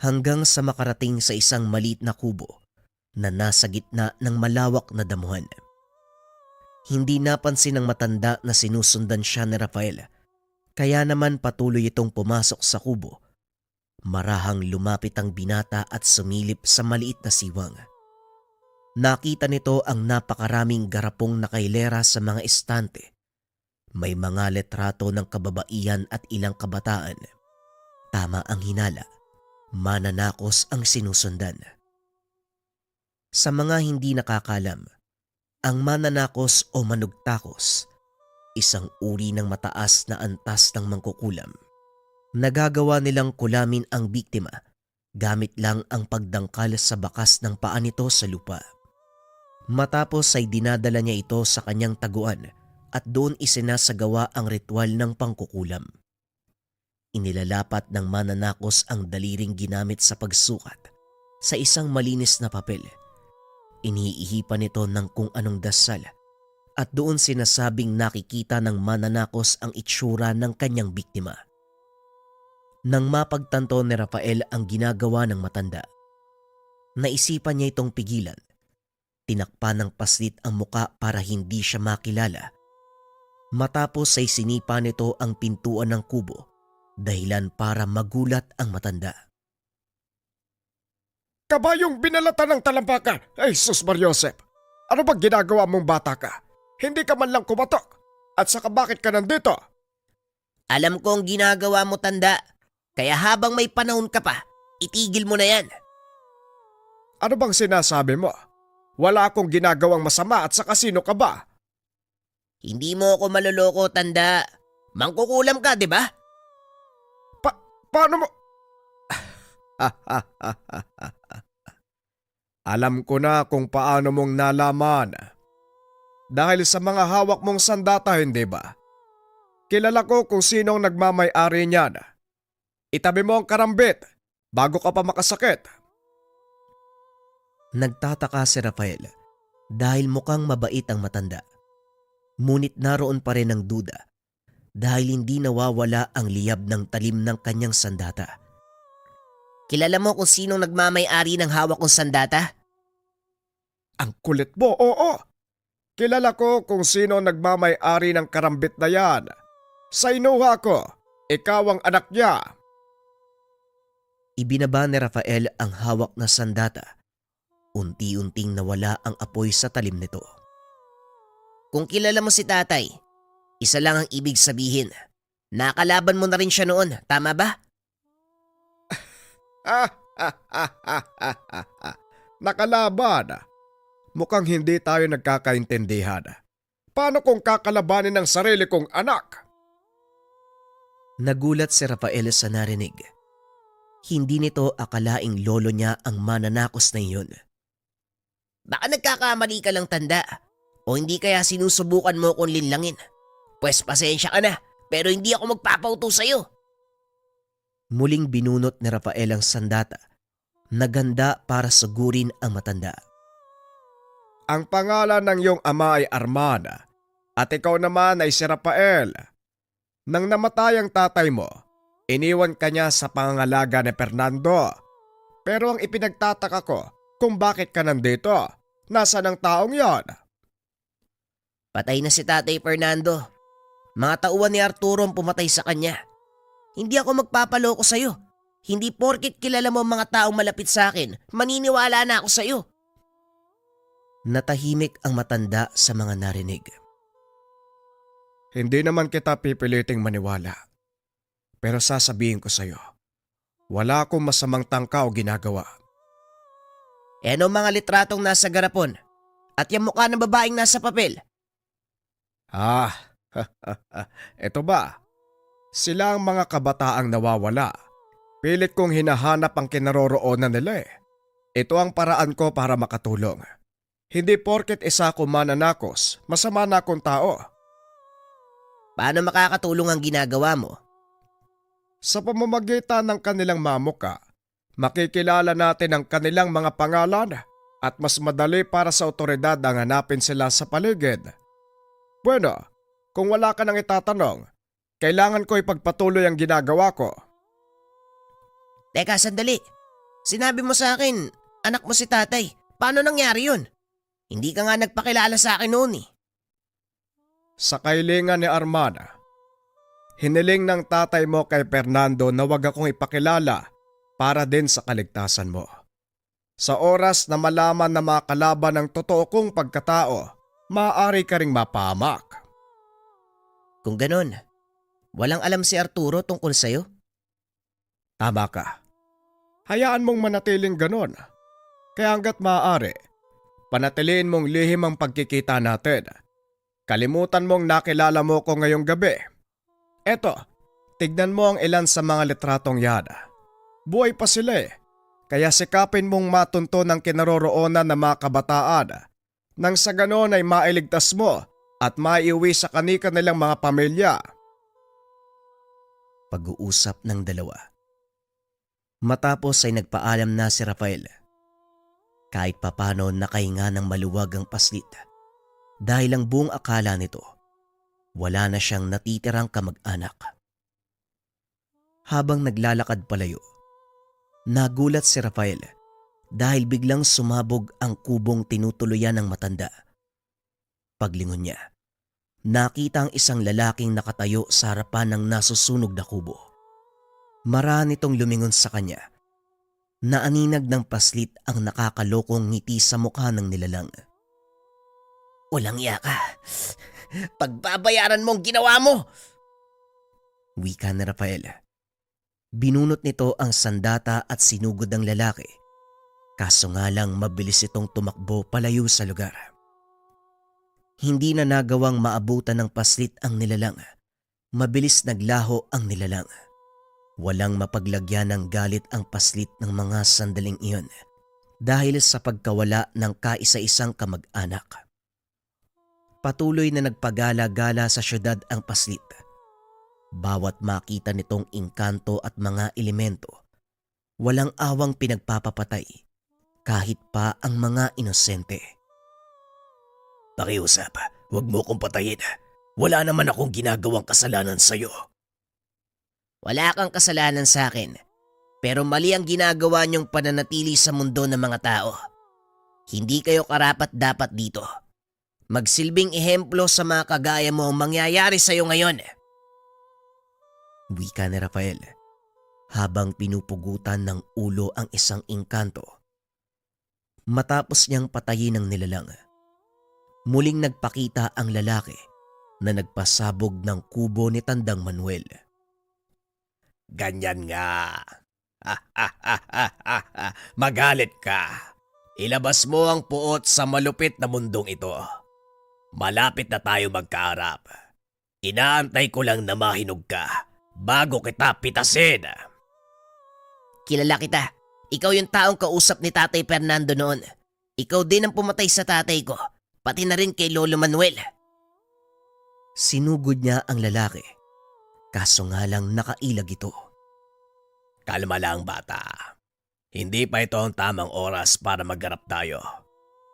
A: hanggang sa makarating sa isang maliit na kubo na nasa gitna ng malawak na damuhan. Hindi napansin ng matanda na sinusundan siya ni Rafael, kaya naman patuloy itong pumasok sa kubo. Marahang lumapit ang binata at sumilip sa maliit na siwang. Nakita nito ang napakaraming garapong nakailera sa mga estante. May mga letrato ng kababaihan at ilang kabataan. Tama ang hinala, mananakos ang sinusundan. Sa mga hindi nakakalam, ang mananakos o manugtakos, isang uri ng mataas na antas ng mangkukulam. Nagagawa nilang kulamin ang biktima gamit lang ang pagdangkal sa bakas ng paa nito sa lupa. Matapos ay dinadala niya ito sa kanyang taguan at doon isinasagawa ang ritual ng pangkukulam. Inilalapat ng mananakos ang daliring ginamit sa pagsukat sa isang malinis na papel. Iniihipan ito ng kung anong dasal at doon sinasabing nakikita ng mananakos ang itsura ng kanyang biktima. Nang mapagtanto ni Rafael ang ginagawa ng matanda, naisipan niya itong pigilan. Tinakpan ng paslit ang muka para hindi siya makilala. Matapos ay sinipa nito ang pintuan ng kubo, dahilan para magulat ang matanda.
C: Kabayong binalatan ng talampakan! Ay, sus Mariosep! Ano bang ginagawa mong bata ka? Hindi ka man lang kumatok! At saka bakit ka nandito?
A: Alam ko ang ginagawa mo, tanda. Kaya habang may panahon ka pa, itigil mo na yan.
C: Ano bang sinasabi mo? Wala akong ginagawang masama at saka sino ka ba?
A: Hindi mo ako maloloko, tanda. Mangkukulam ka, di ba?
C: Paano mo? Alam ko na kung paano mong nalaman. Dahil sa mga hawak mong sandata, hindi ba? Kilala ko kung sinong nagmamay-ari niyan. Itabi mo ang karambit bago ka pa makasakit.
A: Nagtataka si Rafael dahil mukhang mabait ang matanda. Ngunit naroon pa rin ang duda dahil hindi nawawala ang liyab ng talim ng kanyang sandata. Kilala mo kung sinong nagmamay-ari ng hawak kong sandata?
C: Ang kulit mo, oo. Kilala ko kung sino nagmamay-ari ng karambit na yan. Sa inuha ko, ikaw ang anak niya.
A: Ibinaba ni Rafael ang hawak na sandata. Unti-unting nawala ang apoy sa talim nito. Kung kilala mo si tatay, isa lang ang ibig sabihin. Nakalaban mo na rin siya noon, tama ba?
C: Nakalaban. Mukhang hindi tayo nagkakaintindihan. Paano kung kakalabanin ng sarili kong anak?
A: Nagulat si Rafael sa narinig. Hindi nito akalaing lolo niya ang mananakos na iyon. Baka nagkakamali ka lang, tanda. O hindi kaya sinusubukan mo kong linlangin. Pwes pasensya ka na, pero hindi ako magpapauto sa'yo. Muling binunot ni Rafael ang sandata. Naganda para sugurin ang matanda.
C: Ang pangalan ng iyong ama ay Armana at ikaw naman ay si Rafael. Nang namatay ang tatay mo, iniwan ka niya sa pangangalaga ni Fernando. Pero ang ipinagtataka ko kung bakit ka nandito. Nasaan ang taong yon?
A: Patay na si Tatay Fernando. Mga tauhan ni Arturo ang pumatay sa kanya. Hindi ako magpapaloko sa'yo. Hindi porkit kilala mo ang mga taong malapit sa akin, maniniwala na ako sa'yo. Natahimik ang matanda sa mga narinig.
C: Hindi naman kita pipiliting maniwala. Pero sasabihin ko sa'yo, wala akong masamang tangka o ginagawa.
A: E ano mga litratong nasa garapon? At yung mukha ng babaeng nasa papel?
C: Eto ba? Sila ang mga kabataang nawawala. Pilit kong hinahanap ang kinaroroonan nila eh. Ito ang paraan ko para makatulong. Hindi porket isa ko mananakos, masama na akong tao.
A: Paano makakatulong ang ginagawa mo?
C: Sa pamamagitan ng kanilang mamuka, makikilala natin ang kanilang mga pangalan at mas madali para sa otoridad ang hanapin sila sa paligid. Bueno, kung wala ka nang itatanong, kailangan ko ipagpatuloy ang ginagawa ko.
A: Teka, sandali. Sinabi mo sa akin, anak mo si tatay. Paano nangyari yun? Hindi ka nga nagpakilala sa akin noon eh.
C: Sa kailingan ni Armana, hiniling ng tatay mo kay Fernando na wag akong ipakilala para din sa kaligtasan mo. Sa oras na malaman na makalaban ng totoo kong pagkatao, maaari ka ring mapahamak.
A: Kung ganon, walang alam si Arturo tungkol sa'yo?
C: Tama ka. Hayaan mong manatiling ganon. Kaya hanggat maaari, panatiliin mong lihim ang pagkikita natin. Kalimutan mong nakilala mo ko ngayong gabi. Eto, tignan mo ang ilan sa mga litratong yan. Buhay pa sila eh. Kaya sikapin mong matunto ng kinaroroonan ng mga kabataan nang sa ganon ay mailigtas mo at maiuwi sa kani-kanilang mga pamilya.
B: Pag-uusap ng dalawa. Matapos ay nagpaalam na si Rafael. Kahit papano nakahinga ng maluwag ang paslit dahil ang buong akala nito wala na siyang natitirang kamag-anak. Habang naglalakad palayo, nagulat si Rafael dahil biglang sumabog ang kubong tinutuluyan ng matanda. Paglingon niya, nakita ang isang lalaking nakatayo sa harapan ng nasusunog na kubo. Maraan itong lumingon sa kanya. Naaninag ng paslit ang nakakalokong ngiti sa mukha ng nilalang. "Walang iya ka. Pagbabayaran mo ang ginawa mo!" Wika ni Rafael. Binunot nito ang sandata at sinugod ang lalaki. Kaso nga lang mabilis itong tumakbo palayo sa lugar. Hindi na nagawang maabutan ng paslit ang nilalang. Mabilis naglaho ang nilalang. Walang mapaglagyan ng galit ang paslit ng mga sandaling iyon dahil sa pagkawala ng kaisa-isang kamag-anak. Patuloy na nagpagala-gala sa syudad ang paslit. Bawat makita nitong engkanto at mga elemento, walang awang pinagpapapatay kahit pa ang mga inosente. "Pakiusap, huwag mo kong patayin. Wala naman akong ginagawang kasalanan sa'yo." "Wala kang kasalanan sa akin, pero mali ang ginagawa niyong pananatili sa mundo ng mga tao. Hindi kayo karapat-dapat dito. Magsilbing ehemplo sa mga kagaya mo ang mangyayari sa'yo ngayon." Wika ni Rafael habang pinupugutan ng ulo ang isang engkanto. Matapos niyang patayin ang nilalang, muling nagpakita ang lalaki na nagpasabog ng kubo ni Tandang Manuel. "Ganyan nga. Magalit ka. Ilabas mo ang puot sa malupit na mundong ito. Malapit na tayo magkaharap. Inaantay ko lang na mahinog ka bago kita pitasin." "Kilala kita. Ikaw yung taong kausap ni Tatay Fernando noon. Ikaw din ang pumatay sa tatay ko, pati na rin kay Lolo Manuel." Sinugod niya ang lalaki. Kaso nga lang nakailag ito. "Kalma lang, bata. Hindi pa ito ang tamang oras para magharap tayo.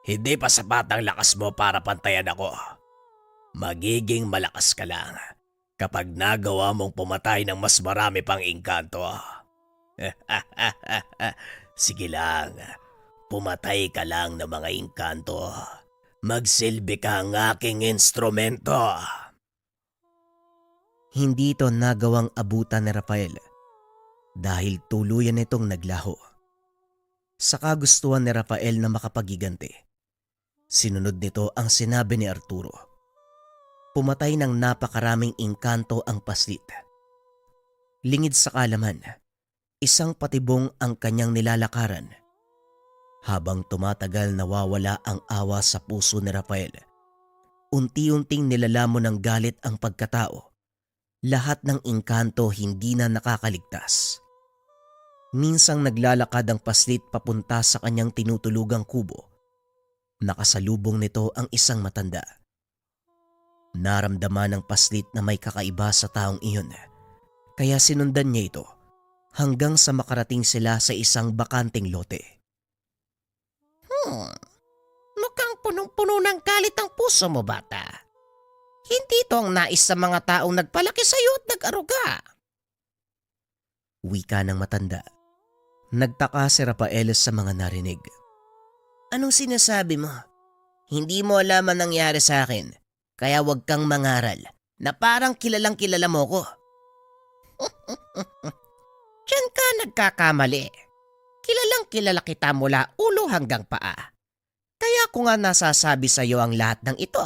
B: Hindi pa sapat ang lakas mo para pantayan ako. Magiging malakas ka lang kapag nagawa mong pumatay ng mas marami pang engkanto." "Sige lang, pumatay ka lang ng mga engkanto. Magsilbi ka ang aking instrumento." Hindi ito nagawang abutan ni Rafael dahil tuluyan itong naglaho. Sa kagustuhan ni Rafael na makapagiganti, sinunod nito ang sinabi ni Arturo. Pumatay ng napakaraming engkanto ang paslit. Lingid sa kalaman, isang patibong ang kanyang nilalakaran. Habang tumatagal nawawala ang awa sa puso ni Rafael, unti-unting nilalamon ng galit ang pagkatao. Lahat ng engkanto hindi na nakakaligtas. Minsang naglalakad ang paslit papunta sa kanyang tinutulugang kubo. Nakasalubong nito ang isang matanda. Naramdaman ng paslit na may kakaiba sa taong iyon, kaya sinundan niya ito hanggang sa makarating sila sa isang bakanting lote. Mukhang punong-puno ng galit ang puso mo, bata. Hindi ito ang nais sa mga taong nagpalaki sa iyo at nag-aruga. Wika ng matanda. Nagtaka si Rafael sa mga narinig. Anong sinasabi mo? Hindi mo alam ang nangyari sa akin, kaya huwag kang mangaral na parang kilalang kilala mo ko. Diyan ka nagkakamali. Kilalang kilala kita mula ulo hanggang paa. Kaya ko nga nasasabi sa iyo ang lahat ng ito.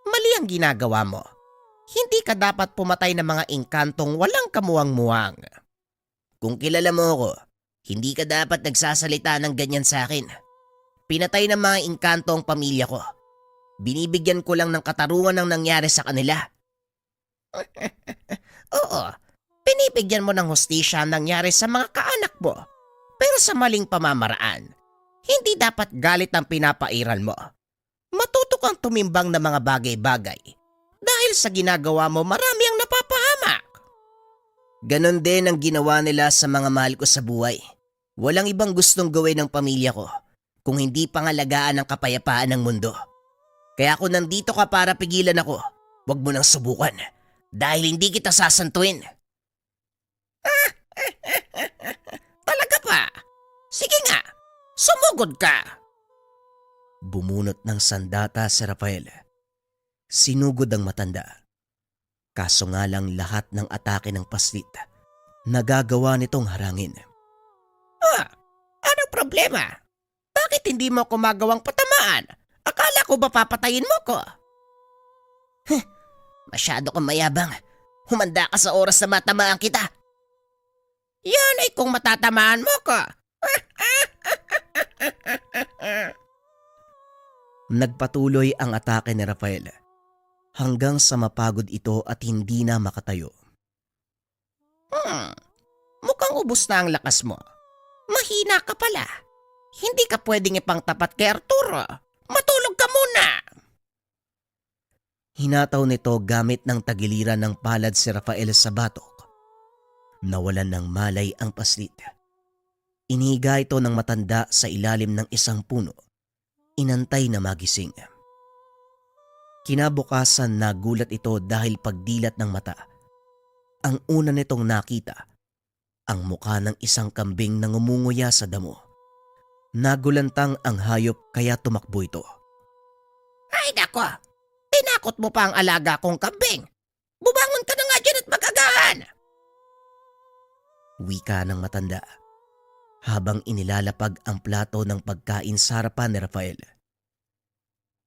B: Mali ang ginagawa mo. Hindi ka dapat pumatay ng mga engkantong walang kamuwang-muwang. Kung kilala mo ako, hindi ka dapat nagsasalita ng ganyan sa akin. Pinatay ng mga engkanto ang pamilya ko. Binibigyan ko lang ng katarungan ng nangyari sa kanila. Oo, binibigyan mo ng hustisya ang nangyari sa mga kaanak mo. Pero sa maling pamamaraan. Hindi dapat galit ang pinapairal mo.
D: kang tumimbang ng mga bagay-bagay. Dahil sa ginagawa mo, marami ang napapahamak.
A: Ganon din ang ginawa nila sa mga mahal ko sa buhay. Walang ibang gustong gawin ng pamilya ko kung hindi pangalagaan ang kapayapaan ng mundo. Kaya kung nandito ka para pigilan ako, huwag mo nang subukan dahil hindi kita sasantuin.
D: Talaga pa? Sige nga, sumugod ka.
A: Bumunot ng sandata si Rafael. Sinugod ang matanda. Kaso nga lang lahat ng atake ng paslit, nagagawa nitong harangin.
D: Anong problema? Bakit hindi mo ako magawang patamaan? Akala ko ba papatayin mo ko? Masyado kang mayabang. Humanda ka sa oras na matamaan kita. Yan ay kung matatamaan mo ko.
A: Nagpatuloy ang atake ni Rafael hanggang sa mapagod ito at hindi na makatayo.
D: Mukhang ubos na ang lakas mo. Mahina ka pala. Hindi ka pwedeng ipangtapat kay Arturo. Matulog ka muna.
A: Hinataw nito gamit ng tagiliran ng palad si Rafael sa batok. Nawalan ng malay ang paslit. Inihiga ito ng matanda sa ilalim ng isang puno. Inantay na magising. Kinabukasan nagulat ito dahil pagdilat ng mata. Ang una nitong nakita, ang mukha ng isang kambing na ngumunguya sa damo. Nagulantang ang hayop kaya tumakbo ito.
D: Ay nako, tinakot mo pa ang alaga kong kambing. Bumangon ka na nga dyan at mag-agahan.
A: Wika ng matanda habang inilalapag ang plato ng pagkain sa harapan ni Rafael.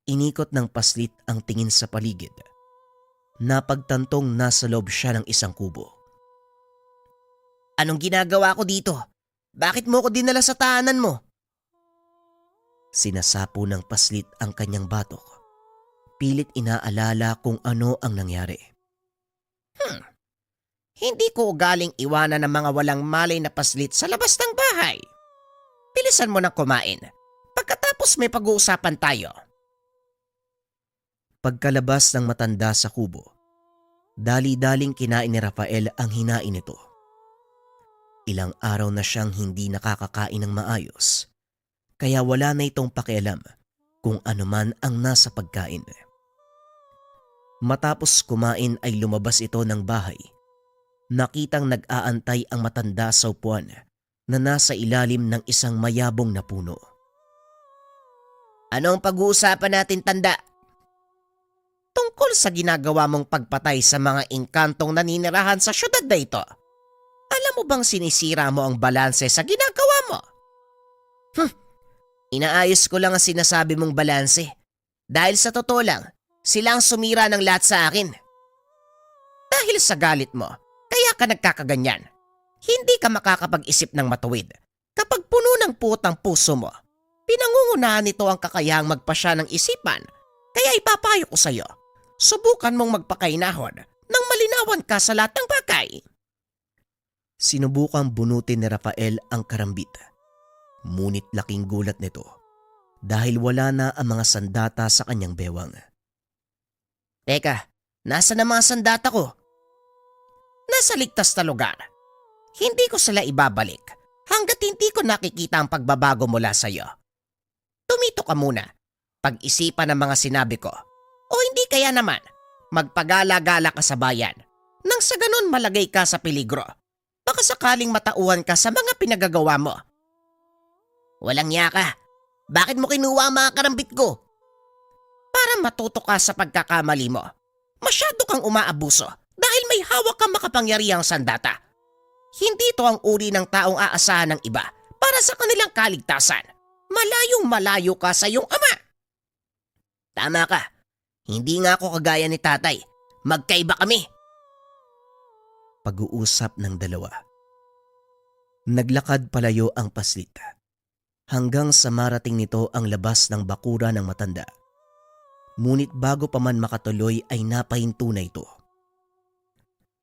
A: Inikot ng paslit ang tingin sa paligid. Napagtantong nasa loob siya ng isang kubo.
D: Anong ginagawa ko dito? Bakit mo ko dinala sa tahanan mo?
A: Sinasapo ng paslit ang kanyang batok. Pilit inaalala kung ano ang nangyari.
D: Hindi ko ugaling iwanan ng mga walang malay na paslit sa labas ng bahay. Bilisan mo na kumain. Pagkatapos may pag-uusapan tayo.
A: Pagkalabas ng matanda sa kubo, dali-daling kinain ni Rafael ang hinain nito. Ilang araw na siyang hindi nakakakain ng maayos, kaya wala na itong pakialam kung ano man ang nasa pagkain. Matapos kumain ay lumabas ito ng bahay. Nakitang nag-aantay ang matanda sa upuan na nasa ilalim ng isang mayabong na puno.
D: Anong pag-uusapan natin, tanda? Tungkol sa ginagawa mong pagpatay sa mga engkantong naninirahan sa syudad na ito. Alam mo bang sinisira mo ang balanse sa ginagawa mo? Inaayos ko lang ang sinasabi mong balanse. Dahil sa totoo lang, sila ang sumira ng lahat sa akin. Dahil sa galit mo, kaya ka nagkakaganyan. Hindi ka makakapag-isip ng matuwid. Kapag puno ng putang puso mo, pinangungunahan nito ang kakayahang magpasya ng isipan. Kaya ipapayo ko sa'yo, subukan mong magpakainahon nang malinawan ka sa lahat ng bagay.
A: Sinubukang bunutin ni Rafael ang karambit. Ngunit laking gulat nito dahil wala na ang mga sandata sa kanyang bewang.
D: Teka, nasa na mga sandata ko? Nasa ligtas na lugar. Hindi ko sila ibabalik hanggat hindi ko nakikita ang pagbabago mula sa'yo. Tumito ka muna. Pag-isipan ang mga sinabi ko. O hindi kaya naman, magpagala-gala ka sa bayan. Nang sa ganun malagay ka sa peligro. Baka sakaling matauhan ka sa mga pinagagawa mo. Walang niya ka. Bakit mo kinuha ang mga karambit ko? Para matuto ka sa pagkakamali mo. Masyado kang umaabuso dahil may hawak kang makapangyarihang sandata. Hindi ito ang uri ng taong aasahan ng iba para sa kanilang kaligtasan. Malayong malayo ka sa iyong ama. Tama ka. Hindi nga ako kagaya ni tatay. Magkaiba kami.
A: Pag-uusap ng dalawa. Naglakad palayo ang paslit hanggang sa marating nito ang labas ng bakura ng matanda. Ngunit bago pa man makatuloy ay napahinto na ito.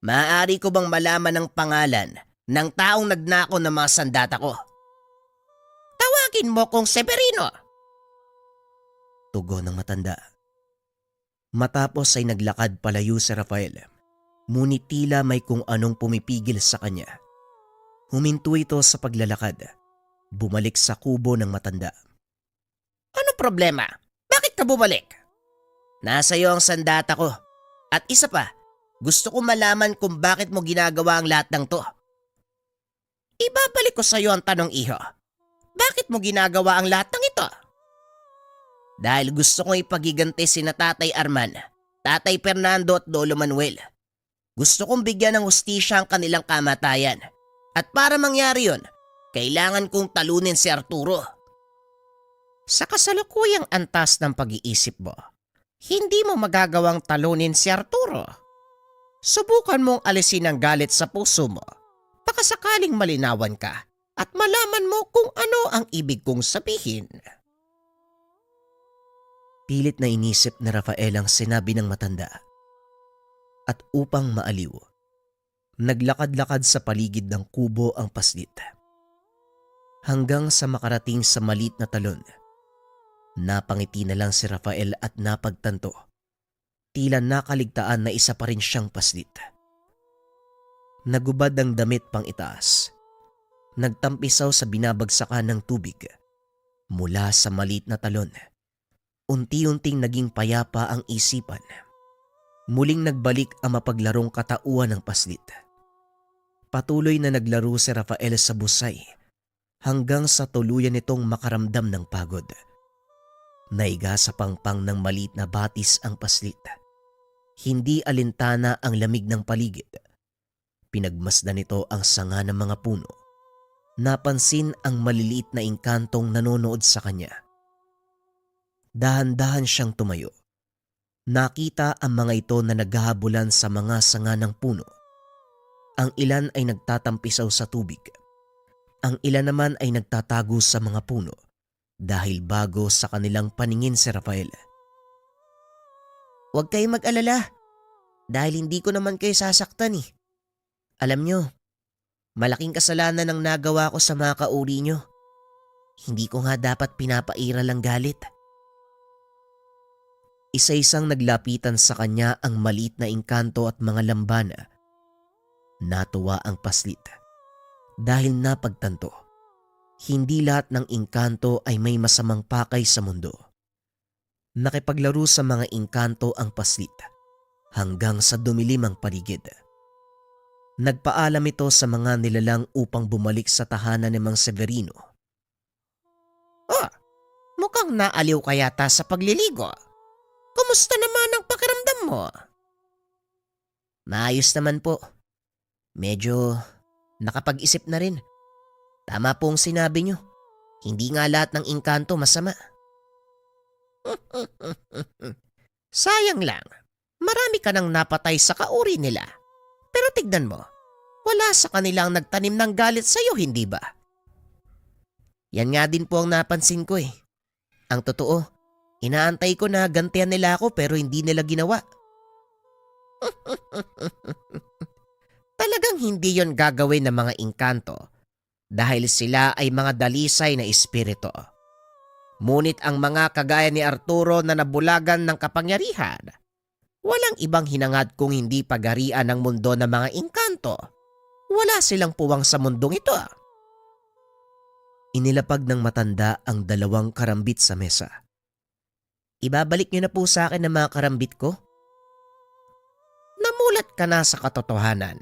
D: Maaari ko bang malaman ang pangalan ng taong nagnako ng mga sandata ko? Tawagin mo kong Severino.
A: Tugon ng matanda. Matapos ay naglakad palayo si Rafael, ngunit tila may kung anong pumipigil sa kanya. Huminto ito sa paglalakad, bumalik sa kubo ng matanda.
D: Ano problema? Bakit ka bumalik? Nasa iyo ang sandata ko. At isa pa, gusto ko malaman kung bakit mo ginagawa ang lahat ng to. Ibabalik ko sa iyo ang tanong, iho. Bakit mo ginagawa ang lahat ng ito? Dahil gusto kong ipagiganti sina Tatay Arman, Tatay Fernando at Lolo Manuel. Gusto kong bigyan ng hustisya ang kanilang kamatayan. At para mangyari yon, kailangan kong talunin si Arturo. Sa kasalukuyang antas ng pag-iisip mo, hindi mo magagawang talunin si Arturo. Subukan mong alisin ang galit sa puso mo. Baka sakaling malinawan ka at malaman mo kung ano ang ibig kong sabihin.
A: Pilit na inisip na Rafael ang sinabi ng matanda. At upang maaliw, naglakad-lakad sa paligid ng kubo ang paslit. Hanggang sa makarating sa maliit na talon, napangiti na lang si Rafael at napagtanto. Tila nakaligtaan na isa pa rin siyang paslit. Nagubad ang damit pang itaas. Nagtampisaw sa binabagsakan ng tubig. Mula sa maliit na talon, unti-unting naging payapa ang isipan. Muling nagbalik ang mapaglarong katauhan ng paslit. Patuloy na naglaro si Rafael sa busay hanggang sa tuluyan nitong makaramdam ng pagod. Naiga sa pangpang ng maliit na batis ang paslit. Hindi alintana ang lamig ng paligid. Pinagmasdan nito ang sanga ng mga puno. Napansin ang maliliit na engkantong nanonood sa kanya. Dahan-dahan siyang tumayo. Nakita ang mga ito na naghahabulan sa mga sanga ng puno. Ang ilan ay nagtatampisaw sa tubig. Ang ilan naman ay nagtatago sa mga puno dahil bago sa kanilang paningin si Rafael.
D: Huwag kayong mag-alala dahil hindi ko naman kayo sasaktan eh. Alam nyo, malaking kasalanan ang nagawa ko sa mga kauri nyo. Hindi ko nga dapat pinapairal ang galit.
A: Isa-isang naglapitan sa kanya ang maliit na engkanto at mga lambana. Natuwa ang paslit dahil napagtanto, hindi lahat ng engkanto ay may masamang pakay sa mundo. Nakipaglaro sa mga engkanto ang paslit hanggang sa dumilim ang paligid. Nagpaalam ito sa mga nilalang upang bumalik sa tahanan ni Mang Severino.
D: Oh, mukhang naaliw ka yata sa pagliligo. Kumusta naman ang pakiramdam mo?
A: Maayos naman po. Medyo nakapag-isip na rin. Tama po ang sinabi nyo. Hindi nga lahat ng engkanto masama.
D: Sayang lang, marami ka nang napatay sa kauri nila. Pero tignan mo, wala sa kanilang nagtanim ng galit sa'yo, hindi ba?
A: Yan nga din po ang napansin ko eh. Ang totoo, inaantay ko na gantihan nila ako pero hindi nila ginawa.
D: Talagang hindi yon gagawin ng mga engkanto dahil sila ay mga dalisay na espiritu. Ngunit ang mga kagaya ni Arturo na nabulagan ng kapangyarihan, walang ibang hinangad kung hindi pagarian ng mundo ng mga engkanto. Wala silang puwang sa mundong ito.
A: Inilapag ng matanda ang 2 karambit sa mesa. Ibabalik niyo na po sa akin ang mga karambit ko?
D: Namulat ka na sa katotohanan,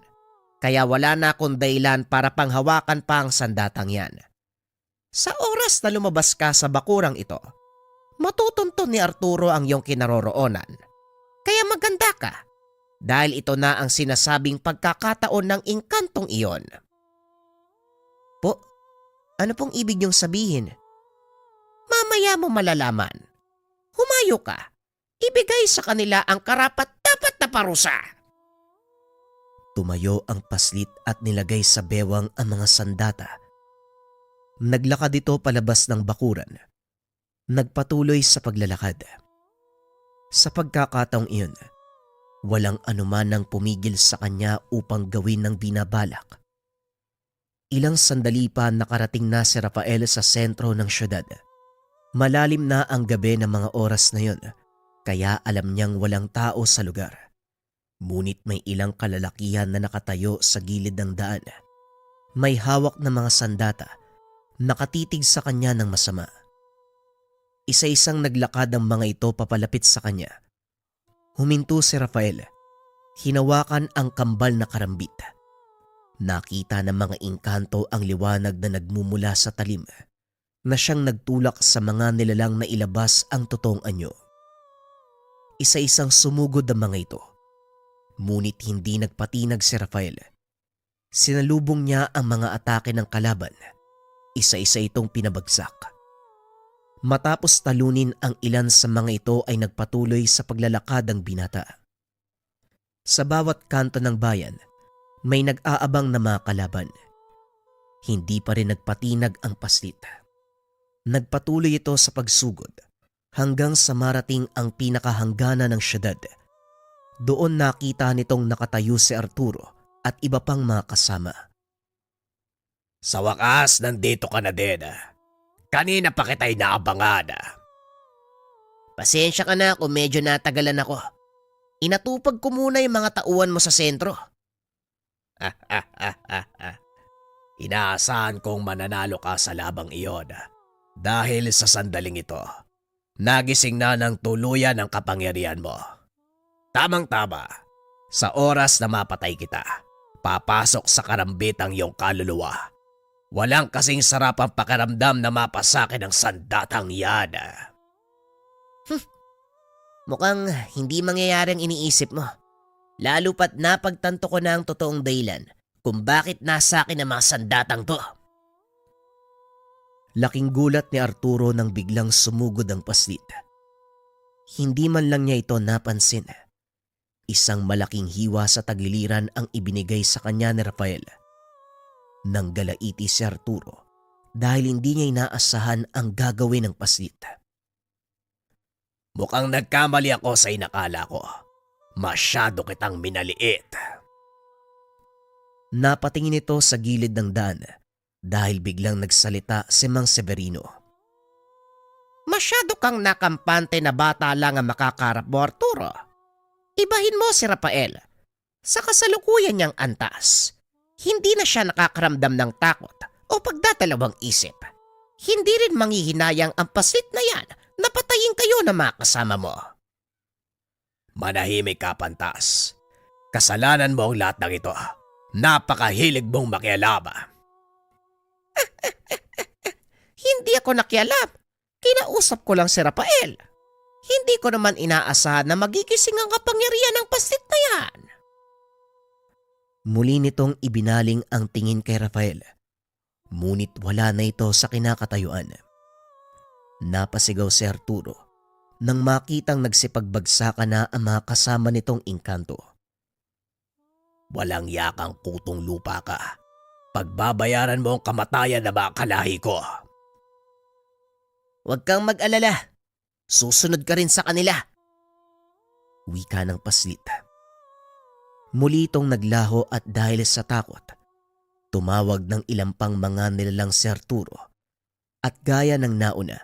D: kaya wala na akong dahilan para panghawakan pa ang sandatang yan. Sa oras na lumabas ka sa bakurang ito, matutunton ni Arturo ang iyong kinaroroonan. Kaya maganda ka, dahil ito na ang sinasabing pagkakataon ng engkantong iyon.
A: Po, ano pong ibig niyong sabihin?
D: Mamaya mo malalaman. Humayo ka. Ibigay sa kanila ang karapat-dapat na parusa.
A: Tumayo ang paslit at nilagay sa bewang ang mga sandata. Naglakad ito palabas ng bakuran. Nagpatuloy sa paglalakad. Sa pagkakataong iyon, walang anuman nang pumigil sa kanya upang gawin ng binabalak. Ilang sandali pa nakarating na si Rafael sa sentro ng syudad. Malalim na ang gabi ng mga oras na yon kaya alam niyang walang tao sa lugar. Ngunit may ilang kalalakihan na nakatayo sa gilid ng daan. May hawak na mga sandata, nakatitig sa kanya ng masama. Isa-isang naglakad ang mga ito papalapit sa kanya. Huminto si Rafael. Hinawakan ang kambal na karambit. Nakita ng mga engkanto ang liwanag na nagmumula sa talim na siyang nagtulak sa mga nilalang na ilabas ang totoong anyo. Isa-isang sumugod ang mga ito. Ngunit hindi nagpatinag si Rafael. Sinalubong niya ang mga atake ng kalaban. Isa-isa itong pinabagsak. Matapos talunin ang ilan sa mga ito ay nagpatuloy sa paglalakad ang binata. Sa bawat kanto ng bayan, may nag-aabang na mga kalaban. Hindi pa rin nagpatinag ang paslit. Nagpatuloy ito sa pagsugod hanggang sa marating ang pinakahangganan ng syudad. Doon nakita nitong nakatayo si Arturo at iba pang mga kasama.
B: Sa wakas, nandito ka na din. Kanina pa kita'y naabangan.
D: Pasensya ka na kung medyo natagalan ako. Inatupag ko muna yung mga tauhan mo sa sentro.
B: Inaasahan kong mananalo ka sa labang iyon. Dahil sa sandaling ito, nagising na ng tuluyan ang kapangyarihan mo. Tamang-tama, sa oras na mapatay kita, papasok sa karambit ang iyong kaluluwa. Walang kasing sarap ang pakiramdam na mapasakin ng sandatang yan.
D: Mukhang hindi mangyayari ang iniisip mo. Lalo pat napagtanto ko na ang totoong dahilan kung bakit nasa akin ang mga sandatang to.
A: Laking gulat ni Arturo nang biglang sumugod ang paslit. Hindi man lang niya ito napansin. Isang malaking hiwa sa tagiliran ang ibinigay sa kanya ni Rafael. Nang galaiti si Arturo dahil hindi niya inaasahan ang gagawin ng paslit.
B: Mukhang nagkamali ako sa inakala ko. Masyado kitang minaliit.
A: Napatingin ito sa gilid ng daan dahil biglang nagsalita si Mang Severino.
D: Masyado kang nakampante na bata lang ang makakarap mo, Arturo. Ibahin mo si Rafael. Sa kasalukuyan niyang antas, hindi na siya nakakaramdam ng takot o pagdadalawang isip. Hindi rin manghihinayang ang paslit na yan na patayin kayo na mga kasama mo.
B: Manahimik ka, Pantas. Kasalanan mo ang lahat ng ito. Napakahilig mong makialama.
D: Hindi ako nakialam. Kinausap ko lang si Rafael. Hindi ko naman inaasahan na magigising ang kapangyarihan ng paslit na yan.
A: Muli nitong ibinaling ang tingin kay Rafael. Ngunit wala na ito sa kinakatayuan. Napasigaw si Arturo nang makitang nagsipagbagsakan na ang mga kasama nitong engkanto.
B: Walang yakang kutong lupa ka. Pagbabayaran mo ang kamatayan na mga kalahi ko.
D: Huwag kang mag-alala. Susunod ka rin sa kanila.
A: Wika ng paslit. Muli itong naglaho at dahil sa takot, tumawag ng ilang pang mga nilalang si Arturo at gaya ng nauna,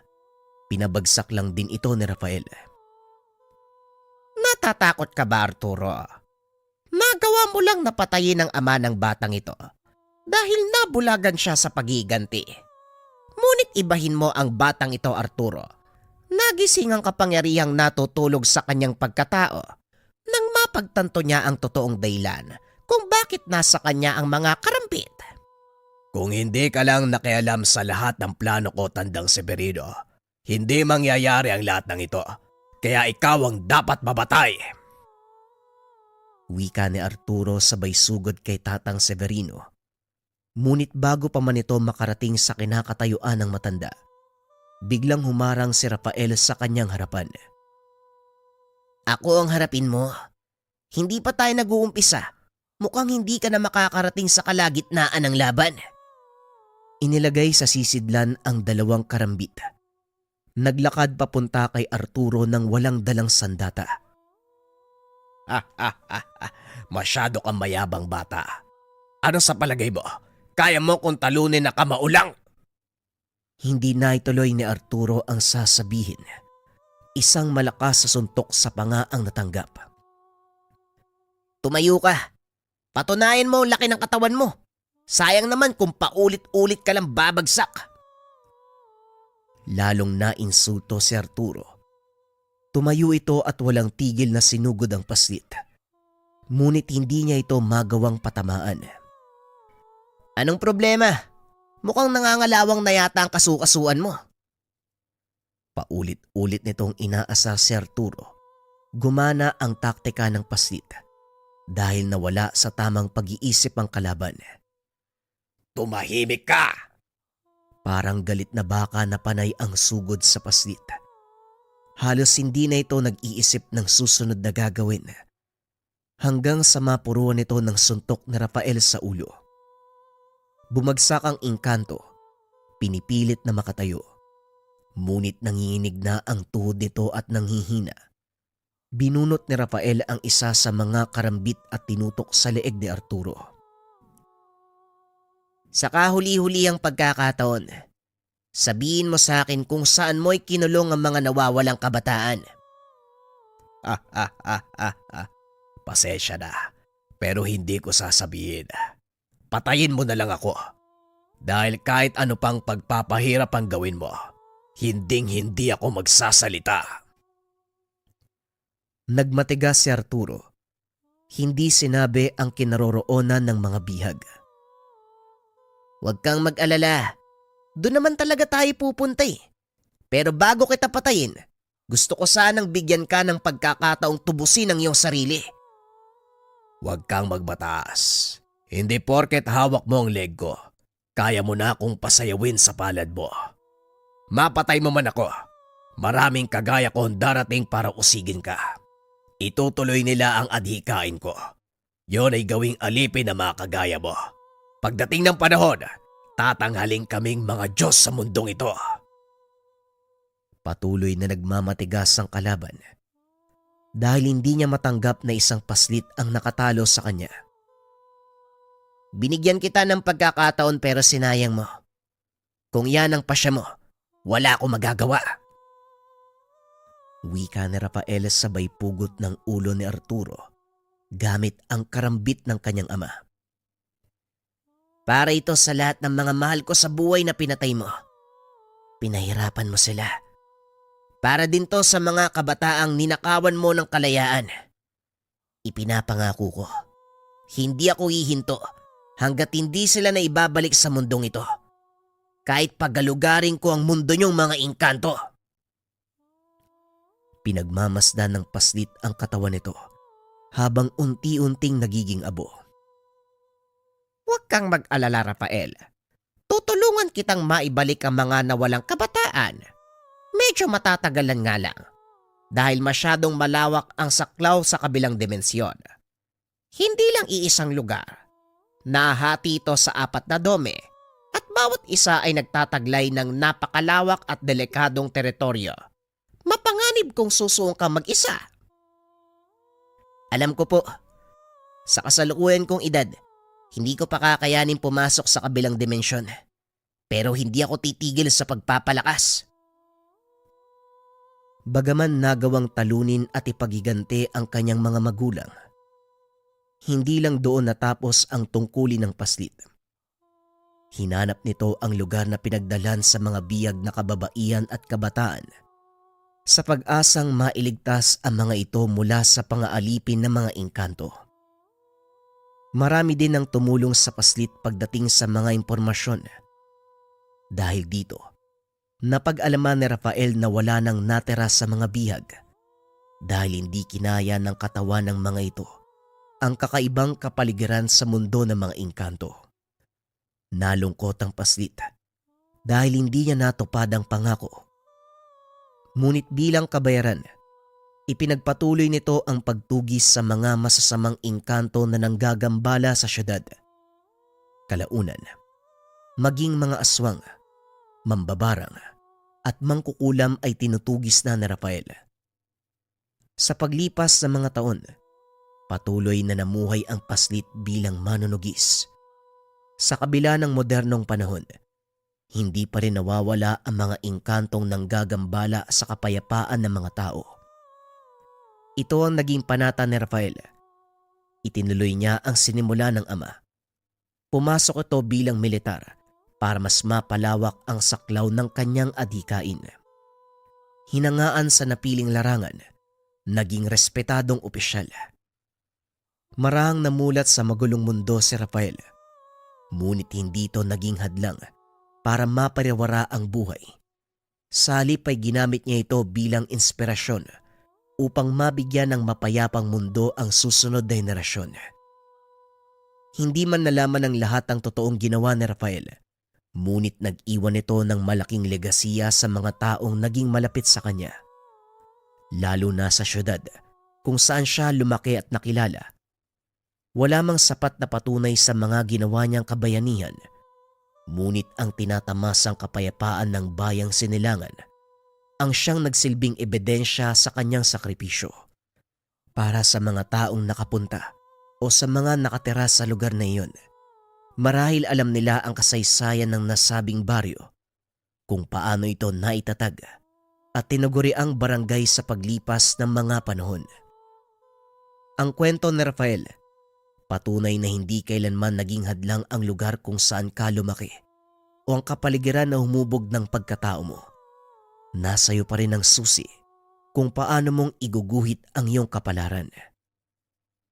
A: pinabagsak lang din ito ni Rafael.
D: Natatakot ka ba, Arturo? Nagawa mo lang napatayin ang ama ng batang ito dahil nabulagan siya sa pagiganti. Ngunit ibahin mo ang batang ito, Arturo. Nagising ang kapangyarihang natutulog sa kanyang pagkatao nang mapagtanto niya ang totoong dahilan kung bakit nasa kanya ang mga karambit.
B: Kung hindi ka lang nakialam sa lahat ng plano ko, Tandang Severino, hindi mangyayari ang lahat ng ito. Kaya ikaw ang dapat mabatay.
A: Wika ni Arturo sabay sugod kay Tatang Severino. Ngunit bago pa man ito makarating sa kinakatayuan ng matanda, biglang humarang si Rafael sa kanyang harapan.
D: Ako ang harapin mo. Hindi pa tayo nag-uumpisa. Mukhang hindi ka na makakarating sa kalagitnaan ng laban.
A: Inilagay sa sisidlan ang dalawang karambit. Naglakad papunta kay Arturo nang walang dalang sandata.
B: Masyado kang mayabang, bata. Ano sa palagay mo? Kaya mo kung talunin na kamaulang?
A: Hindi na ituloy ni Arturo ang sasabihin. isang malakas sa suntok sa panga ang natanggap.
D: Tumayo ka. Patunayan mo ang laki ng katawan mo. Sayang naman kung paulit-ulit ka lang babagsak.
A: Lalong nainsulto si Arturo. Tumayo ito at walang tigil na sinugod ang paslit. Ngunit hindi niya ito magawang patamaan.
D: Anong problema? Mukhang nangangalawang na yata ang kasukasuan mo.
A: Paulit-ulit nitong inaasar si Arturo. Gumana ang taktika ng paslit dahil nawala sa tamang pag-iisip ang kalaban.
C: Tumahimik ka!
A: Parang galit na baka na panay ang sugod sa paslit. Halos hindi na ito nag-iisip ng susunod na gagawin. Hanggang sa mapuruan ito ng suntok ni Rafael sa ulo. Bumagsak ang engkanto, pinipilit na makatayo. Ngunit nanginginig na ang tuhod nito at nanghihina. Binunot ni Rafael ang isa sa mga karambit at tinutok sa leeg ni Arturo.
D: Sa kahuli-huli ang pagkakataon, sabihin mo sa akin kung saan mo'y kinulong ang mga nawawalang kabataan.
C: Pasensya na, pero hindi ko sasabihin. Patayin mo na lang ako. Dahil kahit ano pang pagpapahirap ang gawin mo, hindi ako magsasalita.
A: Nagmatigas si Arturo. Hindi sinabi ang kinaroroonan ng mga bihag.
D: Huwag kang mag-alala. Doon naman talaga tayo pupunta eh. Pero bago kita patayin, gusto ko sanang bigyan ka ng pagkakataong tubusin ang iyong sarili.
C: Huwag kang magbataas. Hindi porket hawak mo ang leg ko, kaya mo na akong pasayawin sa palad mo. Mapatay mo man ako, maraming kagaya ko ang darating para usigin ka. Itutuloy nila ang adhikain ko. Yon ay gawing alipin na mga kagaya mo. Pagdating ng panahon, tatanghaling kaming mga Diyos sa mundong ito.
A: Patuloy na nagmamatigas ang kalaban dahil hindi niya matanggap na isang paslit ang nakatalo sa kanya.
D: Binigyan kita ng pagkakataon pero sinayang mo. Kung yan ang pasya mo, wala akong magagawa.
A: Wika ni Rafael sabay pugot ng ulo ni Arturo gamit ang karambit ng kanyang ama.
D: Para ito sa lahat ng mga mahal ko sa buhay na pinatay mo. Pinahirapan mo sila. Para din to sa mga kabataang ninakawan mo ng kalayaan. Ipinapangako ko, hindi ako hihinto hanggat hindi sila na ibabalik sa mundong ito. Kahit pagalugarin ko ang mundo niyong mga engkanto.
A: Pinagmamasdan ng paslit ang katawan nito habang unti-unting nagiging abo.
D: Huwag kang mag-alala, Rafael. Tutulungan kitang maibalik ang mga nawalang kabataan. Medyo matatagalan nga lang dahil masyadong malawak ang saklaw sa kabilang dimensyon. Hindi lang iisang lugar. Nahati ito sa 4 na dome at bawat isa ay nagtataglay ng napakalawak at delikadong teritoryo. Mapanganib kung susuong ka mag-isa. Alam ko po, sa kasalukuyan kong edad, hindi ko pa kakayanin pumasok sa kabilang dimensyon. Pero hindi ako titigil sa pagpapalakas.
A: Bagaman nagawang talunin at ipagigante ang kanyang mga magulang, hindi lang doon natapos ang tungkulin ng paslit. Hinanap nito ang lugar na pinagdalan sa mga biyag na kababaihan at kabataan sa pag-asang mailigtas ang mga ito mula sa pangaalipin ng mga engkanto. Marami din ang tumulong sa paslit pagdating sa mga impormasyon. Dahil dito, napag-alaman ni Rafael na wala nang natira sa mga bihag dahil hindi kinaya ng katawan ng mga ito ang kakaibang kapaligiran sa mundo ng mga engkanto. Nalungkot ang paslit dahil hindi niya natupad ang pangako. Ngunit bilang kabayaran, ipinagpatuloy nito ang pagtugis sa mga masasamang engkanto na nanggagambala sa syudad. Kalaunan, maging mga aswang, mambabarang at mangkukulam ay tinutugis na ni Rafael. Sa paglipas ng mga taon, patuloy na namuhay ang paslit bilang manunugis. Sa kabila ng modernong panahon, hindi pa rin nawawala ang mga engkantong nanggagambala sa kapayapaan ng mga tao. Ito ang naging panata ni Rafael. Itinuloy niya ang sinimula ng ama. Pumasok ito bilang militar para mas mapalawak ang saklaw ng kanyang adhikain. Hinangaan sa napiling larangan, naging respetadong opisyal. Marahang namulat sa magulong mundo si Rafael, ngunit hindi ito naging hadlang para mapariwara ang buhay. Sa halip ay ginamit niya ito bilang inspirasyon upang mabigyan ng mapayapang mundo ang susunod na henerasyon. Hindi man nalaman ng lahat ang totoong ginawa ni Rafael, ngunit nag-iwan ito ng malaking legasiya sa mga taong naging malapit sa kanya. Lalo na sa syudad kung saan siya lumaki at nakilala. Wala mang sapat na patunay sa mga ginawa niyang kabayanihan, ngunit ang tinatamasang kapayapaan ng bayang Sinilangan ang siyang nagsilbing ebidensya sa kanyang sakripisyo para sa mga taong nakapunta o sa mga nakatira sa lugar na iyon. Marahil alam nila ang kasaysayan ng nasabing baryo, kung paano ito naitatag at tinuguri ang barangay sa paglipas ng mga panahon. Ang kwento ni Rafael, patunay na hindi kailanman naging hadlang ang lugar kung saan ka lumaki o ang kapaligiran na humubog ng pagkatao mo. Nasa iyo pa rin ang susi kung paano mong iguguhit ang iyong kapalaran.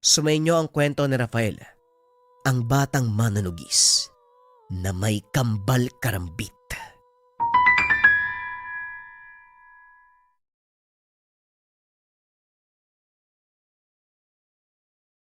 A: Sumainyo ang kwento ni Rafael, ang batang manunugis na may kambal karambit.